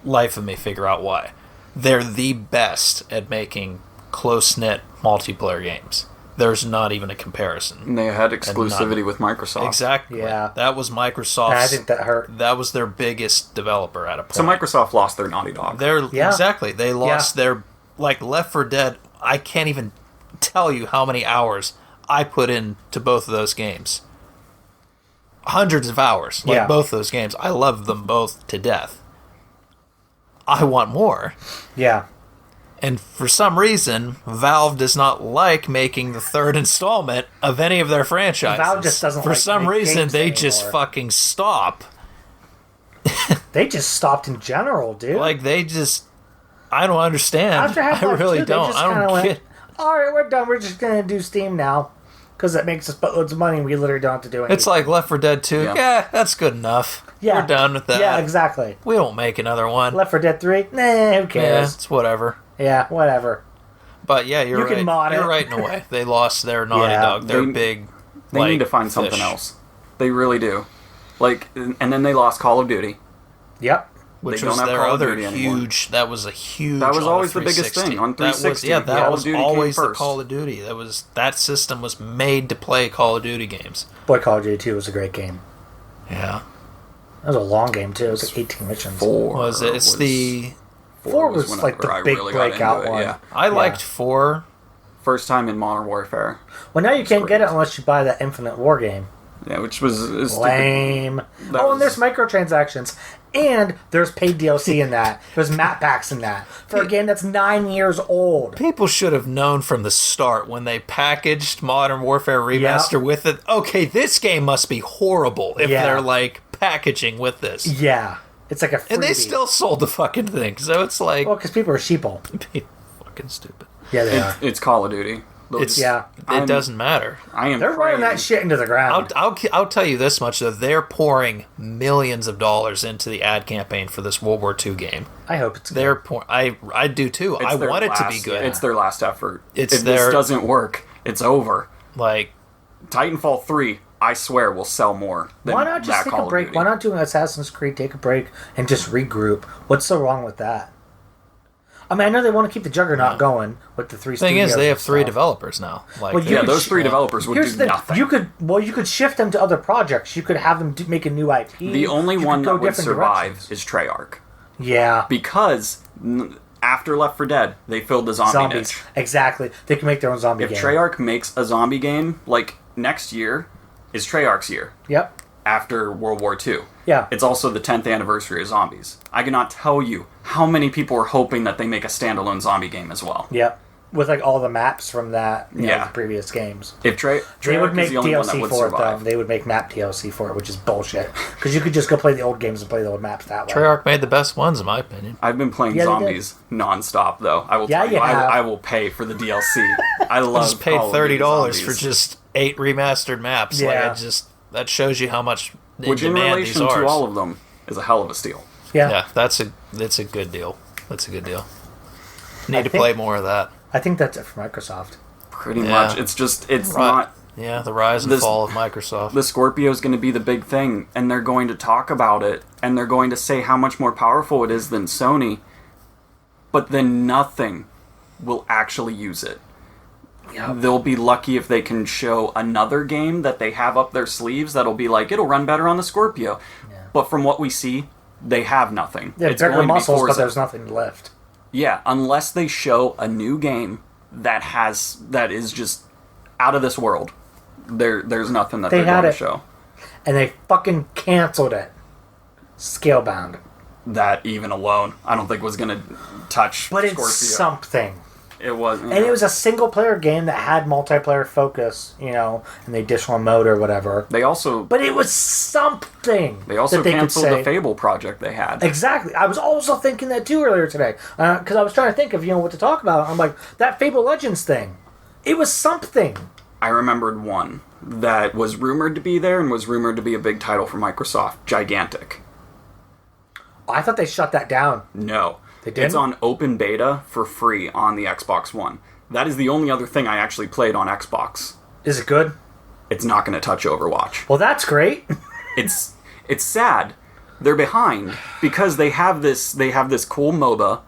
life of me, figure out why. They're the best at making close-knit multiplayer games. There's not even a comparison. And they had exclusivity with Microsoft. Exactly. Yeah. That was Microsoft's... And I think that hurt. That was their biggest developer at a point. So Microsoft lost their Naughty Dog. Exactly. They lost their... Like, Left 4 Dead, I can't even tell you how many hours I put into both of those games. Hundreds of hours. Like, both those games. I love them both to death. I want more. Yeah. And for some reason, Valve does not like making the 3rd installment of any of their franchises. Valve just doesn't For like some make reason, games they anymore. just fucking stop. They just stopped in general, dude. Like, they just... I don't understand. After I Half-Life really 2, they don't. just I don't kinda get... all right, we're done. We're just going to do Steam now. Because it makes us buttloads of money and we literally don't have to do anything. It's like Left 4 Dead 2. Yeah, that's good enough. Yeah. We're done with that. Yeah, exactly. We won't make another one. Left 4 Dead 3? Nah, who Yeah, cares? it's whatever. Yeah, whatever. But yeah, you're You right. can mod You're it. right in a way. They lost their Naughty Yeah. Dog. Their They- big. They like, need to find something fish. else. They really do. Like, and then they lost Call of Duty. Yep. Which They was don't have their Call of other Duty anymore. huge. That was a huge. That was on always the biggest 360. thing on 360. That was, Call of was Duty came always the first. Call of Duty. That system was made to play Call of Duty games. Boy, Call of Duty 2 was a great game. Yeah. That was a long game, too. It was like 18 missions. 4 Was it? It's the. 4 was like whenever the I big really got breakout into it, one. Yeah. I liked 4. First time in Modern Warfare. Well, now you can't great. get it unless you buy that Infinite War game. Yeah, which was Lame. That Oh, and there's was- microtransactions. And there's paid DLC in that. There's map packs in that. For a game that's 9 years old. People should have known from the start when they packaged Modern Warfare Remaster with it. Okay, this game must be horrible if Yeah. they're like packaging with this. Yeah. It's like a freebie. And they still sold the fucking thing, so it's like Well, because people are sheeple. fucking stupid. Yeah, they are. It's Call of Duty. It's Yeah. It doesn't matter. I am. They're running that shit into the ground. I'll tell you this much though: they're pouring millions of dollars into the ad campaign for this World War II game. I hope it's good. They're I do too. I want it to be good. It's their last effort. It's if this doesn't work, it's over. Like Titanfall 3, I swear, will sell more than Why not just that take Call a of break? Duty. Why not do an Assassin's Creed, take a break, and just regroup? What's so wrong with that? I mean, I know they want to keep the Juggernaut going with the 3 thing is, studios they and have 3 stuff. developers now. Like Well, you Yeah, could those 3 developers would Here's do the nothing. you could shift them to other projects. You could have them make a new IP. The only You could one go that would different survive directions. is Treyarch. Yeah, Because after Left 4 Dead, they filled the zombie zombies. niche. Exactly. They can make their own zombie If game. Treyarch makes a zombie game, like next year is Treyarch's year Yep. after World War II. Yeah. It's also the 10th anniversary of zombies. I cannot tell you how many people are hoping that they make a standalone zombie game as well. Yep. With like all the maps from that, Yeah. the previous games. If They Treyarch would is make the only one that DLC would for it though. survive. They would make map DLC for it, which is bullshit. Because you could just go play the old games and play the old maps that way. Treyarch made the best ones, in my opinion. I've been playing Yeah, they zombies nonstop, though. I will Yeah, tell you, you have. I will pay for the DLC. I love I just paid Call of Duty $30 for Zombies. just 8 remastered maps. Like Yeah. that shows you how much in Which in demand these relation are. to all of them is a hell of a steal. Yeah. Yeah, that's a good deal. That's a good deal. Need I to think- play more of that. I think that's it for Microsoft. Pretty much. It's not... Yeah, the rise and fall of Microsoft. The Scorpio is going to be the big thing, and they're going to talk about it, and they're going to say how much more powerful it is than Sony, but then nothing will actually use it. Yep. They'll be lucky if they can show another game that they have up their sleeves that'll be like, it'll run better on the Scorpio. Yeah. But from what we see, they have nothing. Yeah, it's bigger muscles, but there's nothing left. Yeah, unless they show a new game that is just out of this world. There's nothing that they're going to show. And they fucking canceled it. Scalebound. That even alone, I don't think was going to touch Scorpio. But it's something. It was. And it was a single-player game that had multiplayer focus, and the additional mode or whatever. But it was something. They also canceled the Fable project they had. Exactly. I was also thinking that too earlier today. Because I was trying to think of, what to talk about. I'm like, that Fable Legends thing. It was something. I remembered one that was rumored to be there and was rumored to be a big title for Microsoft. Gigantic. I thought they shut that down. No. They didn't? It's on open beta for free on the Xbox One. That is the only other thing I actually played on Xbox. Is it good? It's not going to touch Overwatch. Well, that's great. It's sad. They're behind because they have this cool MOBA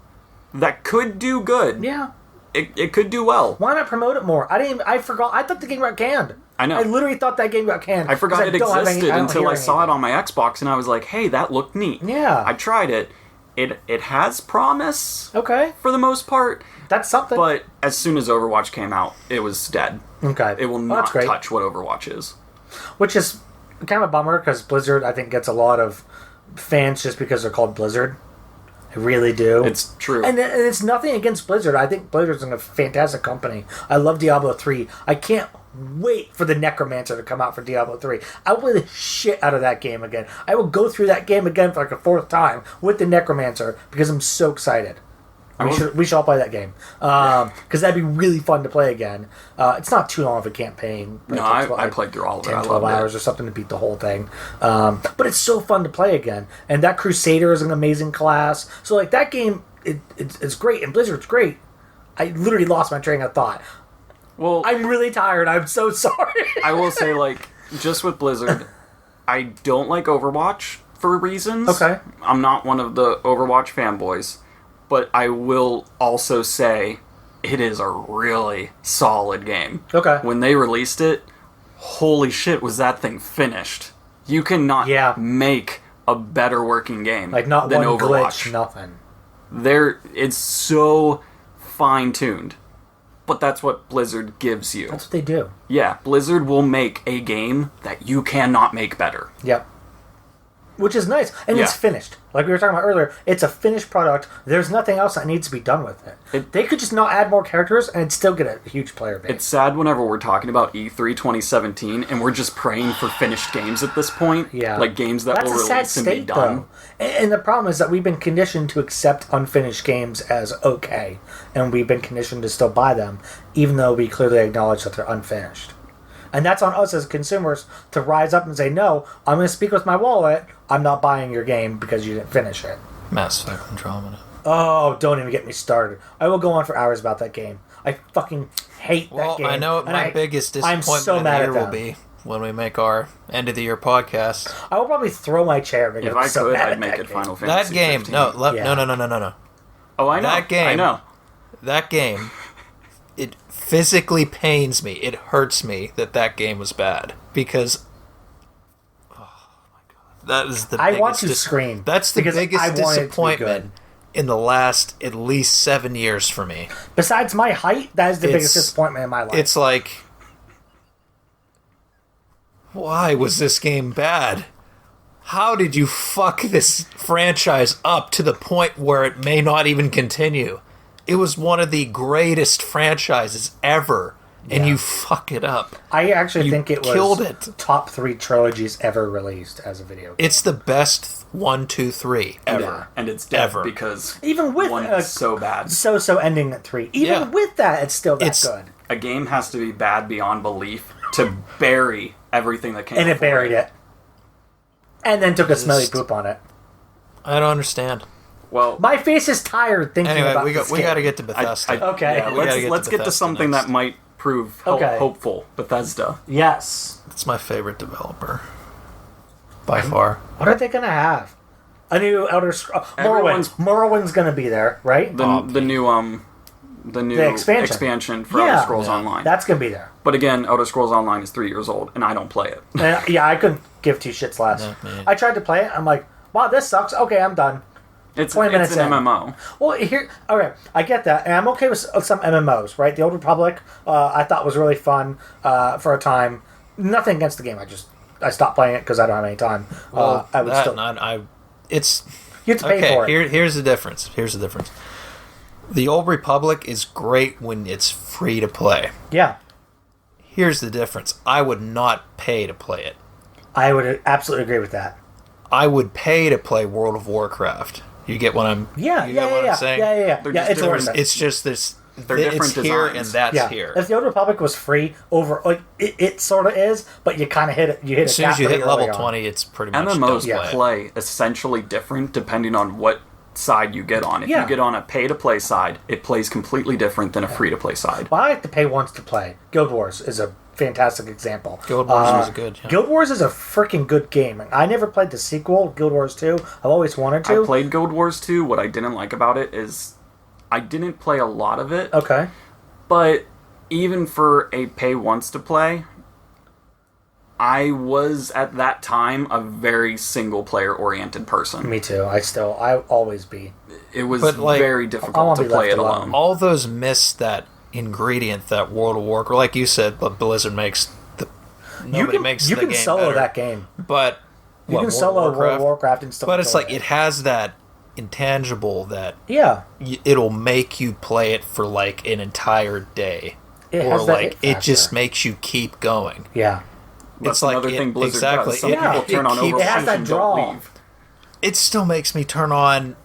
that could do good. Yeah. It could do well. Why not promote it more? I forgot. I thought the game got canned. I know. I literally thought that game got canned. I forgot it existed until I saw it on my Xbox, and I was like, hey, that looked neat. Yeah. I tried it. It has promise. Okay. For the most part. That's something. But as soon as Overwatch came out, it was dead. Okay. It will not touch what Overwatch is. Which is kind of a bummer, because Blizzard, I think, gets a lot of fans just because they're called Blizzard. I really do. It's true. And it's nothing against Blizzard. I think Blizzard's a fantastic company. I love Diablo 3. I can't wait for the Necromancer to come out for Diablo 3. I will play the shit out of that game again. I will go through that game again for like a fourth time with the Necromancer because I'm so excited. We should all play that game. Because that'd be really fun to play again. It's not too long of a campaign. No, I played through all of it. 10, 12 hours or something to beat the whole thing. But it's so fun to play again. And that Crusader is an amazing class. So, like, that game, it's great. And Blizzard's great. I literally lost my train of thought. Well, I'm really tired. I'm so sorry. I will say, like, just with Blizzard, I don't like Overwatch for reasons. Okay. I'm not one of the Overwatch fanboys. But I will also say it is a really solid game. Okay. When they released it, holy shit, was that thing finished. You cannot make a better working game like not than one Overwatch. Glitch, nothing. It's so fine-tuned. But that's what Blizzard gives you. That's what they do. Yeah, Blizzard will make a game that you cannot make better. Yep. Which is nice. And it's finished. Like we were talking about earlier, it's a finished product. There's nothing else that needs to be done with it. They could just not add more characters and it'd still get a huge player base. It's sad whenever we're talking about E3 2017 and we're just praying for finished games at this point. Yeah. Like games that will release and be done. Though. And the problem is that we've been conditioned to accept unfinished games as okay. And we've been conditioned to still buy them, even though we clearly acknowledge that they're unfinished. And that's on us as consumers to rise up and say, no, I'm going to speak with my wallet. I'm not buying your game because you didn't finish it. Mass Effect Andromeda. Oh, don't even get me started. I will go on for hours about that game. I fucking hate that game. Well, I know what my biggest disappointment of the year will be when we make our end of the year podcast. I will probably throw my chair because if I could, I'd make it Final Fantasy. That game, 15. No. Oh, I know. That game, I know. That game, it physically pains me. It hurts me that game was bad because. That is the I want to scream. That's the biggest disappointment in the last at least 7 years for me. Besides my height, that is the biggest disappointment in my life. It's like, why was this game bad? How did you fuck this franchise up to the point where it may not even continue? It was one of the greatest franchises ever. And you fuck it up. I actually think it killed was top 3 trilogies ever released as a video game. It's the best 1, 2, 3 ever. Yeah. And it's dead because even with one is so bad. So ending at 3. Even with that, it's still good. A game has to be bad beyond belief to bury everything that came and it buried it. And then took a smelly poop on it. I don't understand. Well, My face is tired thinking Anyway, about we this got to game. get to Bethesda. Okay. Yeah, We gotta let's get to Bethesda something next. that might prove Okay. hopeful. Bethesda. Yes. It's my favorite developer. By far. What are they going to have? A new Elder Scrolls... Everyone's- Morrowind's going to be there, right? The new The expansion. for Elder Scrolls Online. That's going to be there. But again, Elder Scrolls Online is 3 years old, and I don't play it. And, yeah, I couldn't give two shits less. Yeah, man. I tried to play it. I'm like, wow, this sucks. Okay, I'm done. It's 20 minutes an in. MMO. Well, okay, I get that, and I'm okay with some MMOs, right? The Old Republic, I thought was really fun for a time. Nothing against the game. I stopped playing it because I don't have any time. Well, I would that, still. it's You have to pay for it. Here's the difference. The Old Republic is great when it's free to play. Yeah, Here's the difference. I would not pay to play it. I would absolutely agree with that. I would pay to play World of Warcraft. You get what I'm? Yeah, you get what I'm saying? Yeah. They're Yeah, just it's different. worth it. It's just this. They're different it's here designs. and that's Yeah, here. if the Old Republic was free over, like it sort of is, but you kind of hit it. You hit As it soon as you hit level early on. 20, it's pretty much MMOs don't play it. play essentially different depending on what side you get on. If Yeah. you get on a pay-to-play side, it plays completely different than a free-to-play side. Well, I like to pay once to play. Guild Wars is a fantastic example. Guild Wars is good. Yeah. Guild Wars is a freaking good game. I never played the sequel, Guild Wars 2. I've always wanted to. I played Guild Wars 2. What I didn't like about it is I didn't play a lot of it, Okay. but even for a pay once to play, I was at that time a very single player oriented person. Me too. I'll always be. It was But, like, very I difficult wanna to be play left it alone. alone. All those miss that ingredient that World of Warcraft, like you said, but Blizzard makes the. Nobody makes you the can game solo better. that game. But You can solo World of Warcraft and still. But it's enjoy like it has that intangible that Yeah. it'll make you play it for like an entire day, It or has that like it it just factor. makes you keep going. Yeah. That's it's like another thing Blizzard exactly. does. Some Yeah. people turn It on keeps- Overwatch It has that and draw. don't leave. It still makes me turn on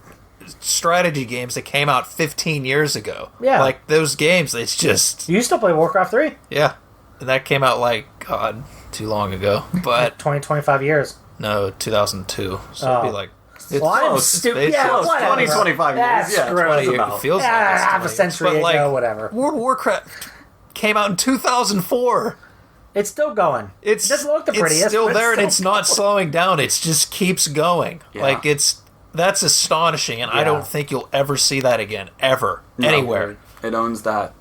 strategy games that came out 15 years ago. Yeah. Like those games, it's just You still play Warcraft 3? yeah. And that came out like God too long ago, but 20, 25 years. no, 2002. So Oh. it'd be like it's Well, I'm close. stupid. It's Yeah, close. whatever. 20, 25 years. That's Yeah, screwy. 20 it feels like Yeah, it's half a 20 century but, like, ago, whatever. World of Warcraft came out in 2004. It's still going. It doesn't look the prettiest. It's still but there, and still it's not going. slowing down. It just keeps going. Yeah. Like that's astonishing, and I Yeah. don't think you'll ever see that again, ever, No, anywhere. It owns that.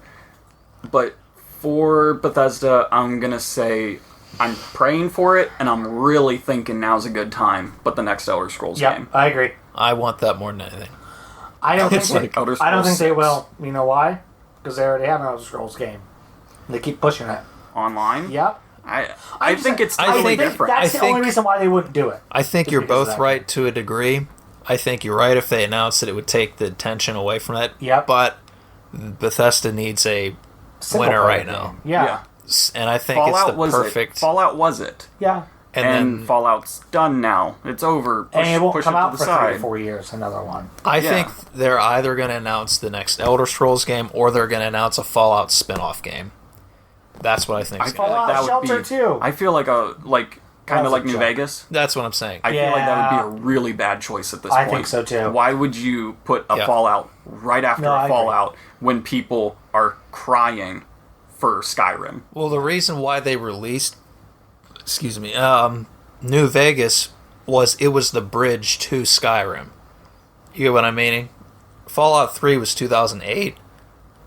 But for Bethesda, I'm going to say I'm praying for it, and I'm really thinking now's a good time. But the next Elder Scrolls Yep, game. I agree. I want that more than anything. I don't It's think like Elder I don't Scrolls think they 6. will. You know why? Because they already have an Elder Scrolls game. They keep pushing it. Online? Yep. I think it's I totally think different. That's I the only think- reason why they wouldn't do it. I think Just you're because of both that. right to a degree. I think you're right if they announced that it would take the attention away from it. Yep. But Bethesda needs a Single winner player right now. game. Yeah. And I think Fallout it's the was perfect. it. Fallout was it. Yeah. And And then Fallout's done now. It's over. And it won't push come it to out the for 3 side. or 4 years. Another one. I Yeah. think they're either going to announce the next Elder Scrolls game or they're going to announce a Fallout spin-off game. That's what I think. I is feel gonna like that Fallout would Shelter be. 2. I feel like kind That of was like a New joke. Vegas. That's what I'm saying. I feel like that would Yeah. be a really bad choice at this I point. think so, too. Why would you put a Yeah. Fallout right after No, I a agree. Fallout when people are crying for Skyrim? Well, the reason why they released, New Vegas was it was the bridge to Skyrim. You get what I'm meaning? Fallout 3 was 2008,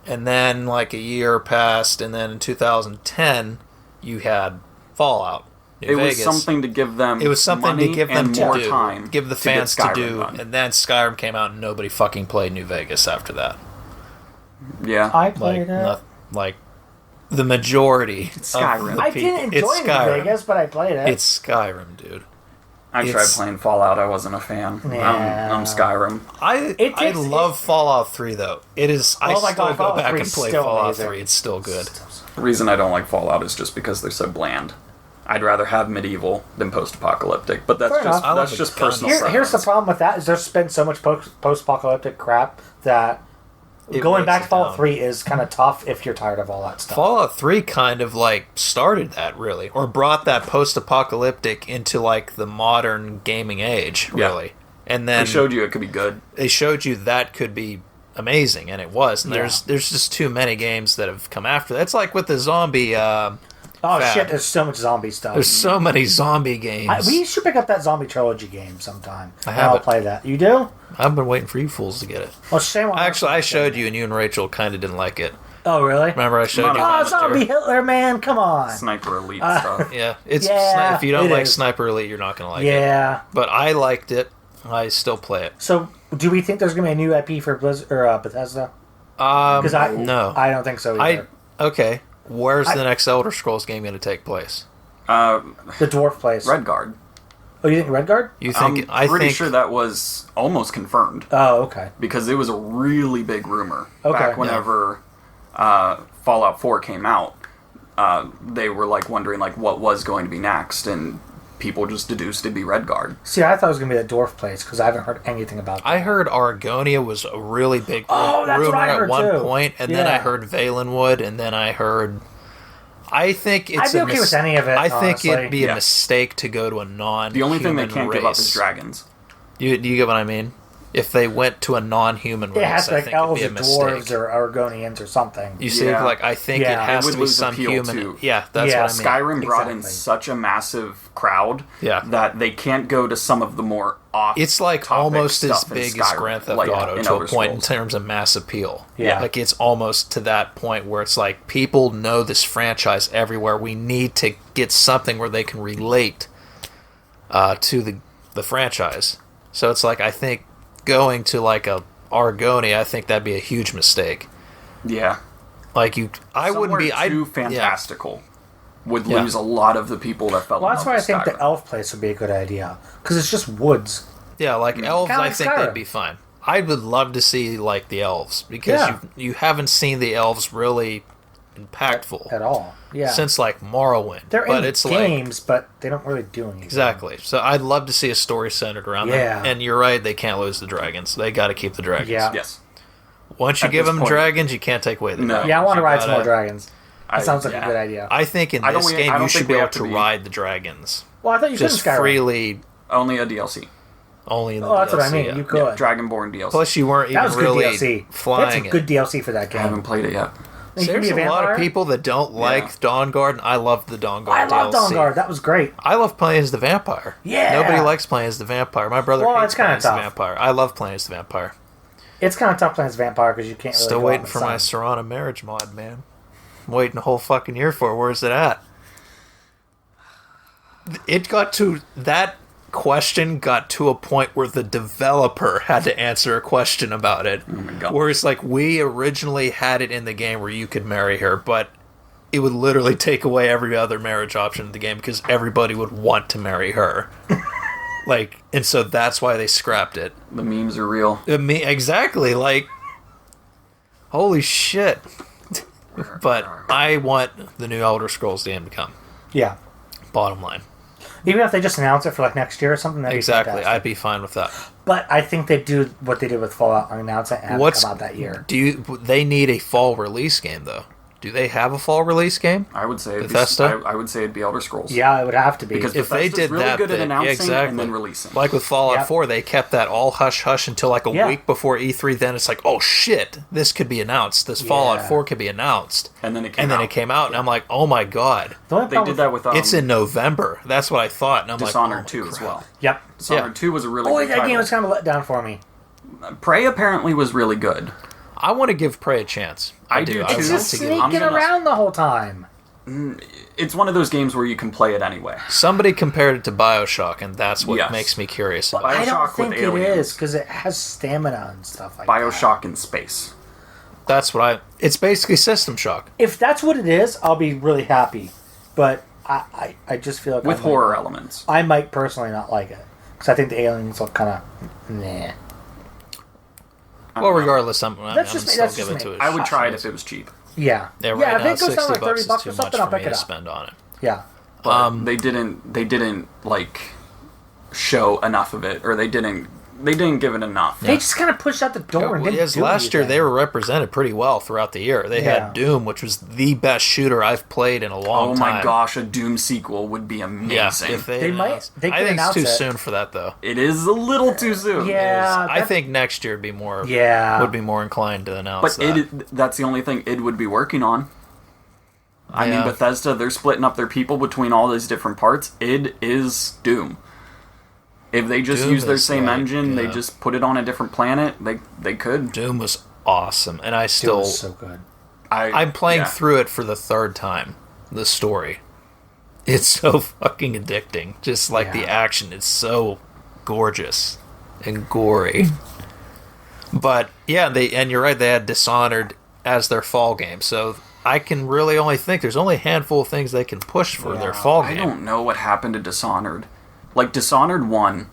and then like a year passed, and then in 2010 you had Fallout. New It Vegas. was something to give them. It was something money to give them and to more do, time. give the to get fans to Skyrim do, done. and then Skyrim came out and nobody fucking played New Vegas after that. Yeah. I Like, played it. like the majority. Skyrim. Of the I people. didn't enjoy It's New Skyrim. Vegas, but I played it. It's Skyrim, dude. I tried it's- playing Fallout. I wasn't a fan. Yeah. I'm Skyrim. I takes- love Fallout 3 though. It is. I Oh my still God, go Fallout back 3 and is play still Fallout amazing. 3. It's still good. The reason I don't like Fallout is just because they're so bland. I'd rather have medieval than post-apocalyptic, but that's Fair just enough. I love that's the just concept. personal. Here's the preference. problem with that is there's been so much post-apocalyptic crap that It going weighs back it to Fallout down. 3 is kind of tough if you're tired of all that stuff. Fallout 3 kind of like started that really, or brought that post-apocalyptic into like the modern gaming age Yeah. really. And then They showed you it could be good. they showed you that could be amazing, and it was. And Yeah. there's just too many games that have come after. That's like with the zombie. Oh fad. shit! There's so much zombie stuff. There's so many zombie games. We should pick up that zombie trilogy game sometime. I And have I'll it. play that. You do? I've been waiting for you fools to get it. Well, shame on Actually, I showed you, and you and Rachel kind of didn't like it. Oh really? Remember, I showed you. Oh, Monster? zombie Hitler, man! Come on. Sniper Elite stuff. Yeah, it's Yeah, if you don't it like is. Sniper Elite, you're not gonna like it. Yeah. But I liked it. I still play it. So, do we think there's gonna be a new IP for Blizzard or Bethesda? Because no. I don't think so either. Okay. Where's the next Elder Scrolls game going to take place? The dwarf place. Redguard. Oh, you think Redguard? You think? I'm pretty think sure that was almost confirmed Oh, okay. because it was a really big rumor Okay. back whenever Fallout 4 came out. They were like wondering like what was going to be next, and people just deduced it'd be Redguard. See, I thought it was gonna be the dwarf place because I haven't heard anything about that. I heard Argonia was a really big Oh, that's rumor what I at heard, one too. point, and then I Yeah. heard Valenwood, and then I heard. I think it's I'd be okay with any of it, I think honestly. it'd be a Yeah. mistake to go to a non. The only thing they can't give up is dragons. You get what I mean? If they went to a non-human race, It has to be I like think it'd elves be or a mistake. dwarves or Argonians or something. You see, Yeah. like I think Yeah. it has It would to be lose some appeal human. to- Yeah, that's Yeah, what I mean. Skyrim brought in Exactly. such a massive crowd Yeah. that they can't go to some of the more off. It's like topic almost as stuff in big as Skyrim, Grand Theft like Auto in to a Elder point in Scrolls. terms of mass appeal. Yeah. Like it's almost to that point where it's like people know this franchise everywhere. We need to get something where they can relate to the franchise. So it's like I think going to like a Argonia, I think that'd be a huge mistake. Yeah, Like I wouldn't be. Somewhere too Yeah. fantastical would Yeah. lose a lot of the people that fell Well, in that's love why I with think Skyrim. the elf place would be a good idea because it's just woods. Yeah, like elves, Kinda I like think Skyrim. that'd be fine. I would love to see like the elves because Yeah. you haven't seen the elves really impactful At all. Yeah. since like Morrowind. They're but in it's like games, but they don't really do anything. exactly. So I'd love to see a story centered around Yeah. them. And you're right, they can't lose the dragons. They got to keep the dragons. Yeah. Yes, Once you At give this them point- dragons, you can't take away the No. dragons. Yeah, I want to You ride some more gotta- dragons. That sounds like yeah. a good idea. I think in I don't- this I game don't you think should be we able have to to be- ride the dragons. Well, I thought you Just couldn't Skyrim. freely, only a DLC. only in the Oh, that's what I DLC, mean. yeah. You could. Dragonborn DLC. Plus, you weren't That even was good really DLC. That's flying a it. good DLC for that I haven't game. played it yet. You can There's be a lot of vampire? people that don't like Dawnguard, and I love the Dawnguard I love DLC. Dawnguard. That was great. I love playing as the vampire. Yeah. Nobody likes playing as the vampire. My brother Well, hates it's kinda playing as the tough. vampire. I love playing as the vampire. It's kind of tough playing as vampire because you can't really Still go out waiting in the for my sun. Serana marriage mod, man. I'm waiting a whole fucking year for it. Where's it at? It got to that question got to a point where the developer had to answer a question about it. Oh my God. Where it's like we originally had it in the game where you could marry her, but it would literally take away every other marriage option in the game because everybody would want to marry her. Like, and so that's why they scrapped it. The memes are real. Exactly, like, holy shit. But I want the new Elder Scrolls game to come. Yeah. Bottom line. Even if they just announce it for like next year or something, that'd Exactly, be I'd fantastic. be fine with that. But I think they do what they did with Fallout and announce it and have it What's come out that year. They need a fall release game though? Do they have a fall release game? I would say it'd Bethesda? I would say it'd be Elder Scrolls. Yeah, it would have to be. Because If they Bethesda's did really that, good at then- announcing exactly. and then releasing. Like with Fallout Yep. 4, they kept that all hush hush until like a Yeah. week before E3. Then it's like, oh shit, this could be announced. This Fallout Yeah. 4 could be announced. And then it came And then out. it came out, and I'm like, oh my god, The only They problem did that with it's in November. That's what I thought, and I'm Dishonored like, 2 as well. Yep. Dishonored 2 was a really Boy, good that title. game was kind of a letdown for me. Prey apparently was really good. I want to give Prey a chance. I do, I too. It's want just to give- sneaking gonna- around the whole time. It's one of those games where you can play it anyway. Somebody compared it to Bioshock, and that's what Yes. makes me curious. But About it. I don't Bioshock with think it aliens. is because it has stamina and stuff like that. Bioshock in space. That's what I. It's basically System Shock. If that's what it is, I'll be really happy. But I just feel like With I horror might, elements. I might personally not like it because I think the aliens look kind of nah. Well, regardless, I'm That's just me, still that's just giving me. to it. I would try it if it was cheap. Yeah. Yeah, right if now, it goes down like 60 $30 bucks or is too much something, I'll for pick me it to up. spend on it. Yeah. But they didn't like show enough of it, or they didn't They didn't give it enough. They just kind of pushed out the door and didn't do last year anything. they were represented pretty well throughout the year. They had Doom, which was the best shooter I've played in a long time. Oh my gosh, a Doom sequel would be amazing. Yeah, if They might. They I could think it's announce too it. soon for that, though. It is a little too soon. Yeah, I think next year would be more. Yeah. would be more inclined to announce But that. that's the only thing id would be working on. I mean, Bethesda, they're splitting up their people between all these different parts. Id is Doom. If they just Doom use their is same like, engine, they just put it on a different planet, they could. Doom was awesome, and I It still was so good. I'm playing through it for the third time. The story, it's so fucking addicting. Just like the action, it's so gorgeous and gory. But yeah, and you're right. They had Dishonored as their fall game, so I can really only think there's only a handful of things they can push for their fall game. I don't know what happened to Dishonored. Like, Dishonored 1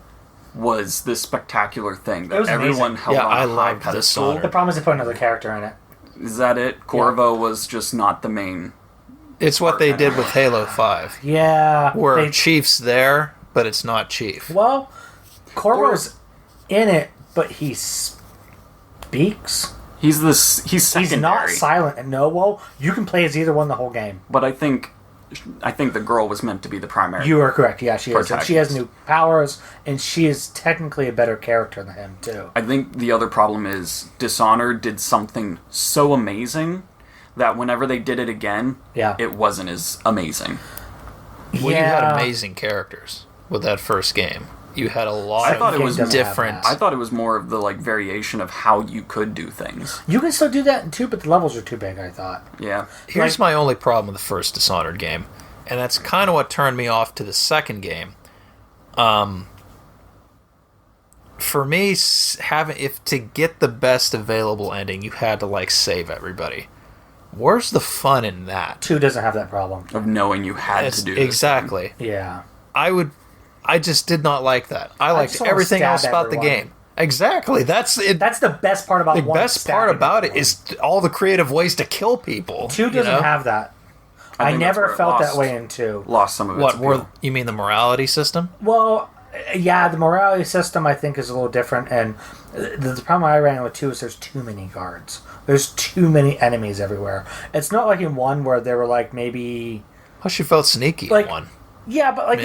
was this spectacular thing that was everyone amazing. held Yeah, on I a high loved pedestal. Dishonored. The problem is they put another character in it. Is that it? Corvo was just not the main. It's what they did with Halo 5, Yeah. where Chief's there, but it's not Chief. Well, Corvo's in it, but he speaks. He's secondary. He's not silent. And no, well, you can play as either one the whole game. But I think the girl was meant to be the primary. You are correct. Yeah, she is. And Protagonist. she has new powers, and she is technically a better character than him too. I think the other problem is Dishonored did something so amazing that whenever they did it again, it wasn't as amazing. Well, you had amazing characters with that first game. You had a lot I thought it was different. I thought it was more of the variation of how you could do things. You can still do that in 2, but the levels are too big, I thought. Yeah. Here's my only problem with the first Dishonored game, and that's kind of what turned me off to the second game. For me, if to get the best available ending, you had to save everybody. Where's the fun in that? 2 doesn't have that problem. Of knowing you had to do this. Exactly. Yeah. I just did not like that. I liked just wanna everything stab else about everyone. the game. Exactly. That's it. That's the best part about The 1. best part about it is all the creative ways to kill people. 2 doesn't have that. I think that's where never it felt lost- that way in 2. Lost some of its What? appeal. You mean the morality system? Well, yeah, the morality system I think is a little different, and the problem I ran with 2 is there's too many guards. There's too many enemies everywhere. It's not like in 1 where there were maybe... Plus, you felt sneaky Like, in one. Yeah, but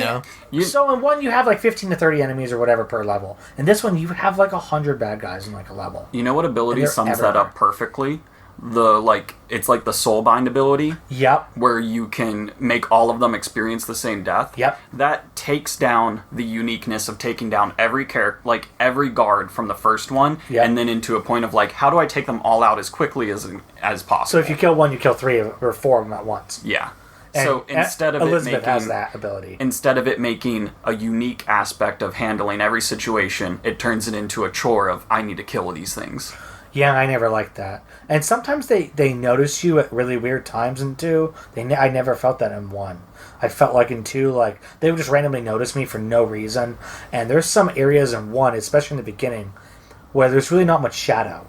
so in 1 you have 15 to 30 enemies or whatever per level. In this one you have 100 bad guys in a level. You know what ability And they're sums that everywhere. up perfectly? It's like the soulbind ability. Yep. Where you can make all of them experience the same death. Yep. That takes down the uniqueness of taking down every character, every guard from the first one, Yep. and then into a point of how do I take them all out as quickly as possible? So if you kill 1, you kill 3 or 4 of them at once. yeah. And So instead of Elizabeth it has making that ability. instead of it making a unique aspect of handling every situation, it turns it into a chore of I need to kill these things. Yeah, I never liked that. And sometimes they notice you at really weird times in 2. I never felt that in 1. I felt like in 2, they would just randomly notice me for no reason. And there's some areas in 1, especially in the beginning, where there's really not much shadow.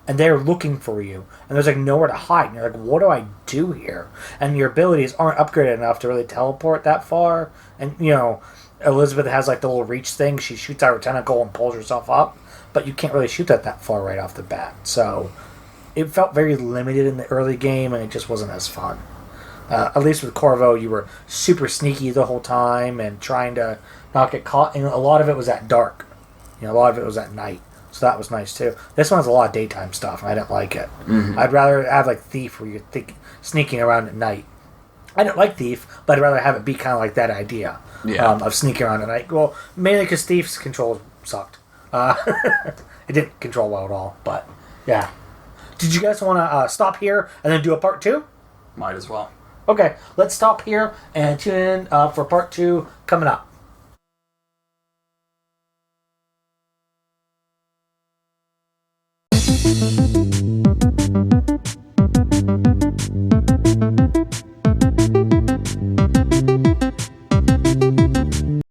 And they're looking for you. And there's nowhere to hide. And you're what do I do here? And your abilities aren't upgraded enough to really teleport that far. And, Elizabeth has the little reach thing. She shoots out her tentacle and pulls herself up. But you can't really shoot that far right off the bat. So it felt very limited in the early game, and it just wasn't as fun. At least with Corvo, you were super sneaky the whole time and trying to not get caught. And a lot of it was at dark. A lot of it was at night. So that was nice too. This one has a lot of daytime stuff, and I didn't like it. Mm-hmm. I'd rather have Thief, where you're sneaking around at night. I didn't like Thief, but I'd rather have it be kind of that idea of sneaking around at night. Well, mainly because Thief's control sucked. It didn't control well at all, but yeah. Did you guys want to stop here and then do a part 2? Might as well. Okay, let's stop here and tune in for part 2 coming up. Thank you.